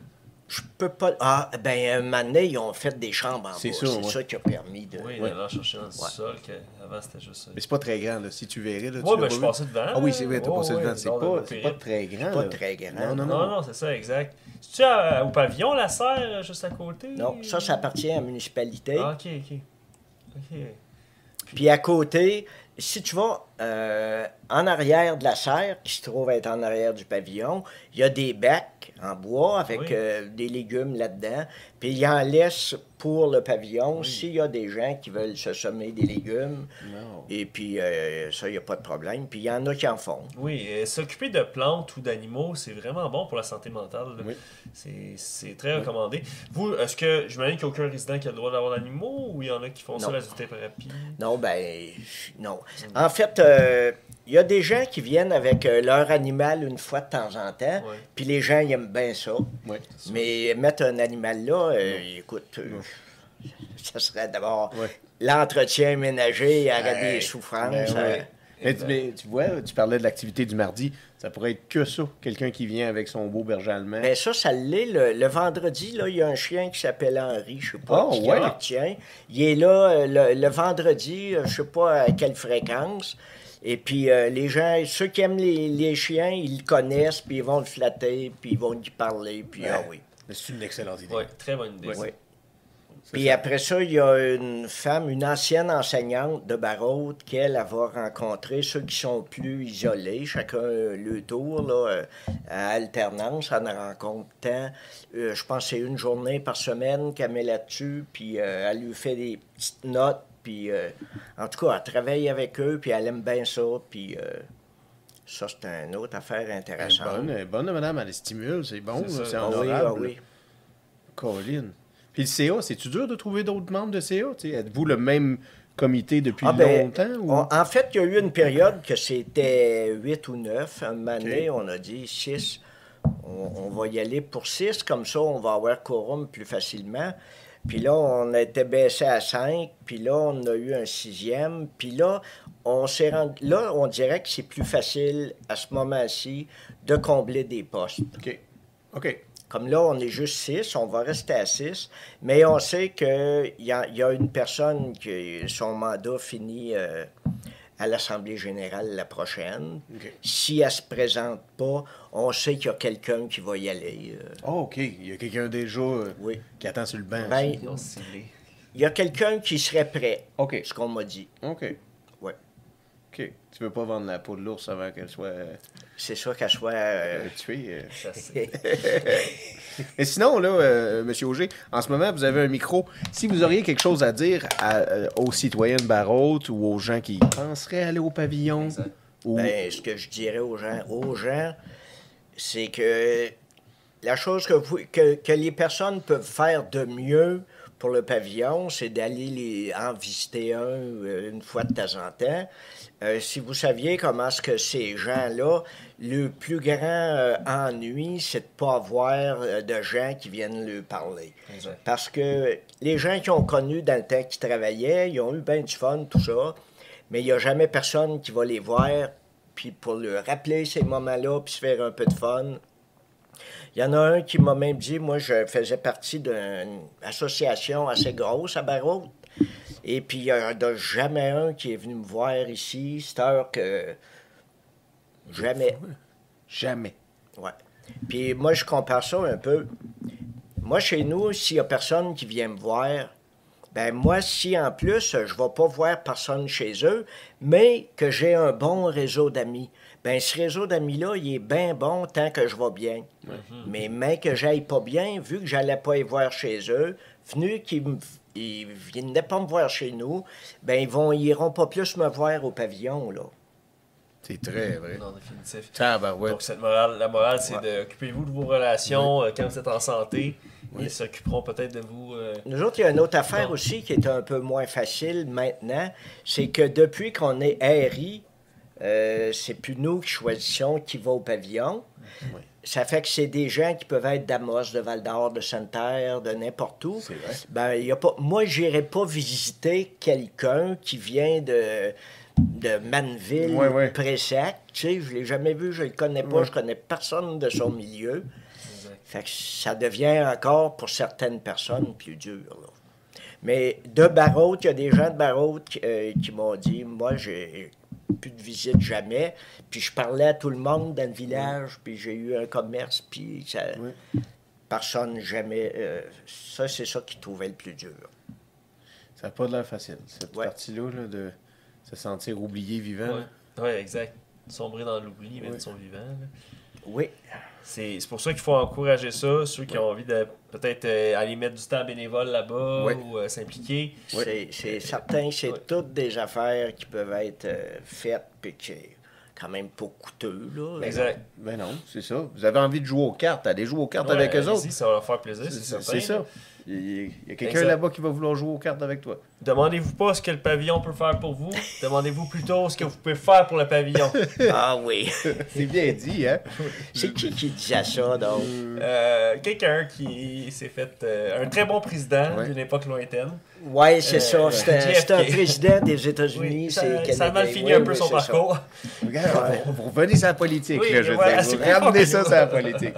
je peux pas... Ah, ben, un moment donné, ils ont fait des chambres en bas. C'est C'est ça, ouais. ça qui a permis de... Oui, Ouais. là, chercher dans le sol, avant c'était juste ça. Mais c'est pas très grand, là. Si tu verrais, là, tu Ouais, l'as ben pas je vu? passais devant. Ah oui, c'est vrai, t'as Ouais, passé ouais, devant. C'est lors de pas, notre c'est pas périple. très grand. Pas là. très grand. Non, non, Non, non. non, c'est ça, exact. Tu au pavillon, la serre, juste à côté? Non, ça appartient à la municipalité. Ah, ok. Ok. Puis à côté, si tu vas en arrière de la serre, qui se trouve être en arrière du pavillon, il y a des bacs en bois avec Oui. des légumes là-dedans. Puis il en laisse pour le pavillon Oui. s'il y a des gens qui veulent se semer des légumes. Non. Et puis ça, il n'y a pas de problème. Puis il y en a qui en font. Oui, s'occuper de plantes ou d'animaux, c'est vraiment bon pour la santé mentale. Là. Oui. C'est très recommandé. Vous, est-ce que, j'imagine qu'il n'y a aucun résident qui a le droit d'avoir d'animaux ou il y en a qui font ça, Non. la zoothérapie? Non, ben, non. En fait, il y a des gens qui viennent avec leur animal une fois de temps en temps, Ouais. puis les gens ils aiment bien ça. Oui. Mais mettre un animal là, écoute, ça serait d'abord Ouais. l'entretien ménager, il y aurait Hey, des souffrances. ben ouais. Mais tu vois, tu parlais de l'activité du mardi. Ça pourrait être que ça. Quelqu'un qui vient avec son beau berger allemand. Ben ça l'est. Le vendredi, là, il y a un chien qui s'appelle Henri, je sais pas qui le tient. Il est là le vendredi, je sais pas à quelle fréquence. Et puis les gens, ceux qui aiment les chiens, ils le connaissent, puis ils vont le flatter, puis ils vont lui parler, puis oui. Mais c'est une excellente idée. Oui, très bonne idée. Oui. Puis après ça, il y a une femme, une ancienne enseignante de Barraud, qu'elle va rencontrer ceux qui sont plus isolés, chacun le tour, là, à alternance, en rencontre tant. Je pense que c'est une journée par semaine qu'elle met là-dessus, puis elle lui fait des petites notes, puis en tout cas, elle travaille avec eux, puis elle aime bien ça, puis ça, c'est une autre affaire intéressante. Elle est bonne, madame, elle les stimule, c'est bon, c'est honorable. Oui. Colline. Puis le CA, c'est-tu dur de trouver d'autres membres de CA? Êtes-vous le même comité depuis longtemps? Ou... En fait, il y a eu une période que c'était 8 ou 9. Un moment donné, on a dit 6. On va y aller pour 6, comme ça, on va avoir quorum plus facilement. Puis là, on a été baissé à 5, puis là, on a eu un 6e. Puis là, on s'est rendu... Là, on dirait que c'est plus facile, à ce moment-ci, de combler des postes. OK. Comme là, on est juste 6, on va rester à 6, mais on sait qu'il y a une personne qui son mandat finit à l'Assemblée générale la prochaine. Si elle ne se présente pas, on sait qu'il y a quelqu'un qui va y aller. OK. Il y a quelqu'un déjà qui attend sur le banc. Ben, il y a quelqu'un qui serait prêt, ce qu'on m'a dit. OK. Ouais. OK. Tu veux pas vendre la peau de l'ours avant qu'elle soit... C'est sûr qu'elle soit... tuée. Mais sinon, là, M. Auger, en ce moment, vous avez un micro. Si vous auriez quelque chose à dire aux citoyens de Barraud ou aux gens qui penseraient aller au pavillon... Ben, ce que je dirais aux gens, c'est que la chose que les personnes peuvent faire de mieux pour le pavillon, c'est d'aller en visiter une fois de temps en temps. Si vous saviez comment est-ce que ces gens-là, le plus grand ennui, c'est de ne pas avoir de gens qui viennent leur parler. Exact. Parce que les gens qui ont connu dans le temps qu'ils travaillaient, ils ont eu bien du fun, tout ça, mais il n'y a jamais personne qui va les voir, puis pour leur rappeler ces moments-là, puis se faire un peu de fun. Il y en a un qui m'a même dit, moi, je faisais partie d'une association assez grosse à Barraud. Et puis, il n'y en a jamais un qui est venu me voir ici, cette heure que... Jamais. Jamais. Ouais. Puis moi, je compare ça un peu. Moi, chez nous, s'il n'y a personne qui vient me voir, ben moi, si en plus, je ne vais pas voir personne chez eux, mais que j'ai un bon réseau d'amis, ben ce réseau d'amis-là, il est bien bon tant que je vais bien. Mais que j'aille pas bien, vu que j'allais pas y voir chez eux, venu qu'ils viennent pas me voir chez nous, ben ils iront pas plus me voir au pavillon, là. C'est très vrai. Non, définitif. Tabarouette. Donc, la morale, c'est d'occupez-vous de vos relations quand vous êtes en santé. Ils s'occuperont peut-être de vous. Nous autres, il y a une autre affaire aussi qui est un peu moins facile maintenant. C'est que depuis qu'on est RI, c'est plus nous qui choisissons qui va au pavillon. Oui. Ça fait que c'est des gens qui peuvent être d'Amos, de Val-d'Or, de Sainte-Terre, de n'importe où. C'est vrai. Ben, y a pas... Moi, je n'irai pas visiter quelqu'un qui vient de Manville, Pressac. Tu sais, je ne l'ai jamais vu, je ne le connais pas, je ne connais personne de son milieu. Fait que ça devient encore, pour certaines personnes, plus dur, là. Mais de Barraud, il y a des gens de Barraud qui m'ont dit, moi, j'ai plus de visite jamais. Puis je parlais à tout le monde dans le village, puis j'ai eu un commerce, puis ça, personne jamais... ça, c'est ça qui trouvait le plus dur. Ça n'a pas de l'air facile, cette partie-là, là, de se sentir oublié vivant. Oui, exact. Sombrer dans l'oubli, même son vivant. Là. Oui. C'est pour ça qu'il faut encourager ça, ceux qui ont envie de peut-être aller mettre du temps bénévole là-bas ou s'impliquer. C'est certain, c'est toutes des affaires qui peuvent être faites puis qui est quand même pas coûteux. Là. Exact. Ben non, c'est ça. Vous avez envie de jouer aux cartes, allez jouer aux cartes avec eux autres. Ça va leur faire plaisir, c'est certain. C'est ça. Il y a quelqu'un là-bas qui va vouloir jouer aux cartes avec toi. Demandez-vous pas ce que le pavillon peut faire pour vous. Demandez-vous plutôt ce que vous pouvez faire pour le pavillon. Ah oui. C'est bien dit, hein? C'est qui disait ça, donc? Quelqu'un qui s'est fait un très bon président d'une époque lointaine. Ouais, c'est ça. C'est un JFK. président des États-Unis. Oui, c'est ça a mal fini oui, un peu oui, son c'est parcours. Regarde, vous revenez sur la politique, Oui, là, je veux voilà, dire. c'est Vous pas ramenez fort. ça sur la politique.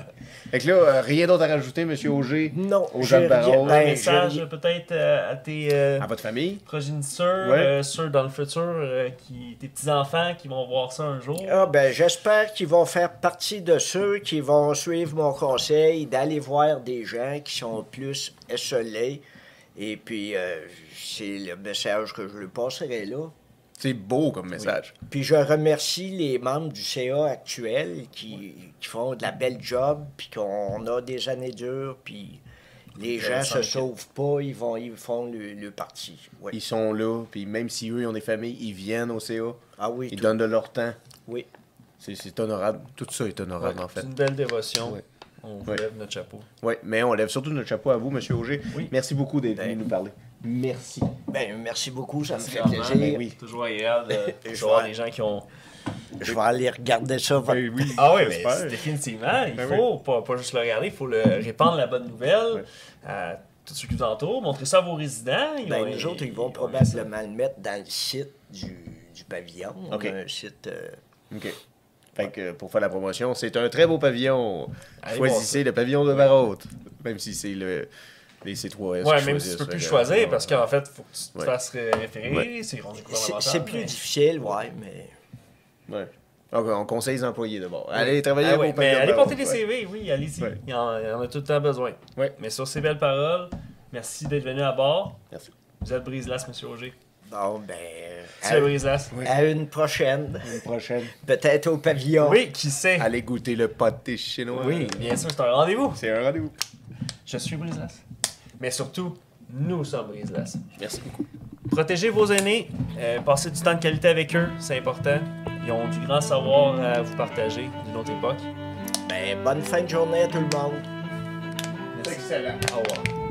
Fait que là, rien d'autre à rajouter, M. Auger? Non, Aux gens de parole. Un Ben, message peut-être à tes À votre famille? progéniteurs, Ouais. ceux dans le futur, tes petits-enfants qui vont voir ça un jour. Ah, ben, j'espère qu'ils vont faire partie de ceux qui vont suivre mon conseil d'aller voir des gens qui sont plus esselés. Et puis, c'est le message que je lui passerai là. C'est beau comme message. Puis je remercie les membres du CA actuels qui font de la belle job, puis qu'on a des années dures, puis les gens se sauvent pas, ils font le parti. Oui. Ils sont là, puis même si eux, ils ont des familles, ils viennent au CA. Ah oui, Ils tout. donnent de leur temps. Oui. C'est honorable. Tout ça est honorable, en fait. C'est une belle dévotion. Ouais. On vous Ouais. lève notre chapeau. Oui, mais on lève surtout notre chapeau à vous, M. Auger. Oui. Merci beaucoup d'être venu Ben. nous parler. Merci. Ben, merci beaucoup, ça me fait Vraiment, plaisir. ben oui. C'est toujours agréable de Je voir vois. des gens qui ont... Je vais aller regarder ça. Oui, oui. Ah oui, mais j'espère. c'est définitivement, il Ben faut pas juste le regarder, il faut le répandre la bonne nouvelle à tous ceux qui vous entourent, montrer ça à vos résidents. Ben, nous autres, ils vont probablement le mettre dans le site du pavillon. OK. On a un site... OK. Fait que pour faire la promotion, c'est un très beau pavillon. Allez Choisissez le pavillon de Barraute. Même si c'est les C3S. Ouais, qui même si tu choisissent, peux plus fait que, choisir, parce qu'en fait, il faut que tu te Ouais. fasses référer, Ouais. c'est rendu c'est gouvernemental. plus mais- difficile, ouais, mais... Ouais. Donc, on conseille les employés d'abord. Allez travailler Ah au ouais, mais pavillon allez de porter des Barraute. CV, oui, allez-y. Ouais. Il y en a tout le temps besoin. Ouais. Mais sur ces belles paroles, merci d'être venu à bord. Merci. Vous êtes Brise-Las, M. Auger. Bon, ben... C'est Brise-Las. À une prochaine. Une prochaine. Peut-être au pavillon. Oui, qui sait? Allez goûter le pâté chinois. Oui, bien sûr, c'est un rendez-vous. C'est un rendez-vous. Je suis Brise-Las. Mais surtout, nous sommes Brise-Las. Merci beaucoup. Protégez vos aînés, passez du temps de qualité avec eux, c'est important. Ils ont du grand savoir à vous partager d'une autre époque. Ben, bonne fin de journée à tout le monde. Merci. Excellent. Au revoir.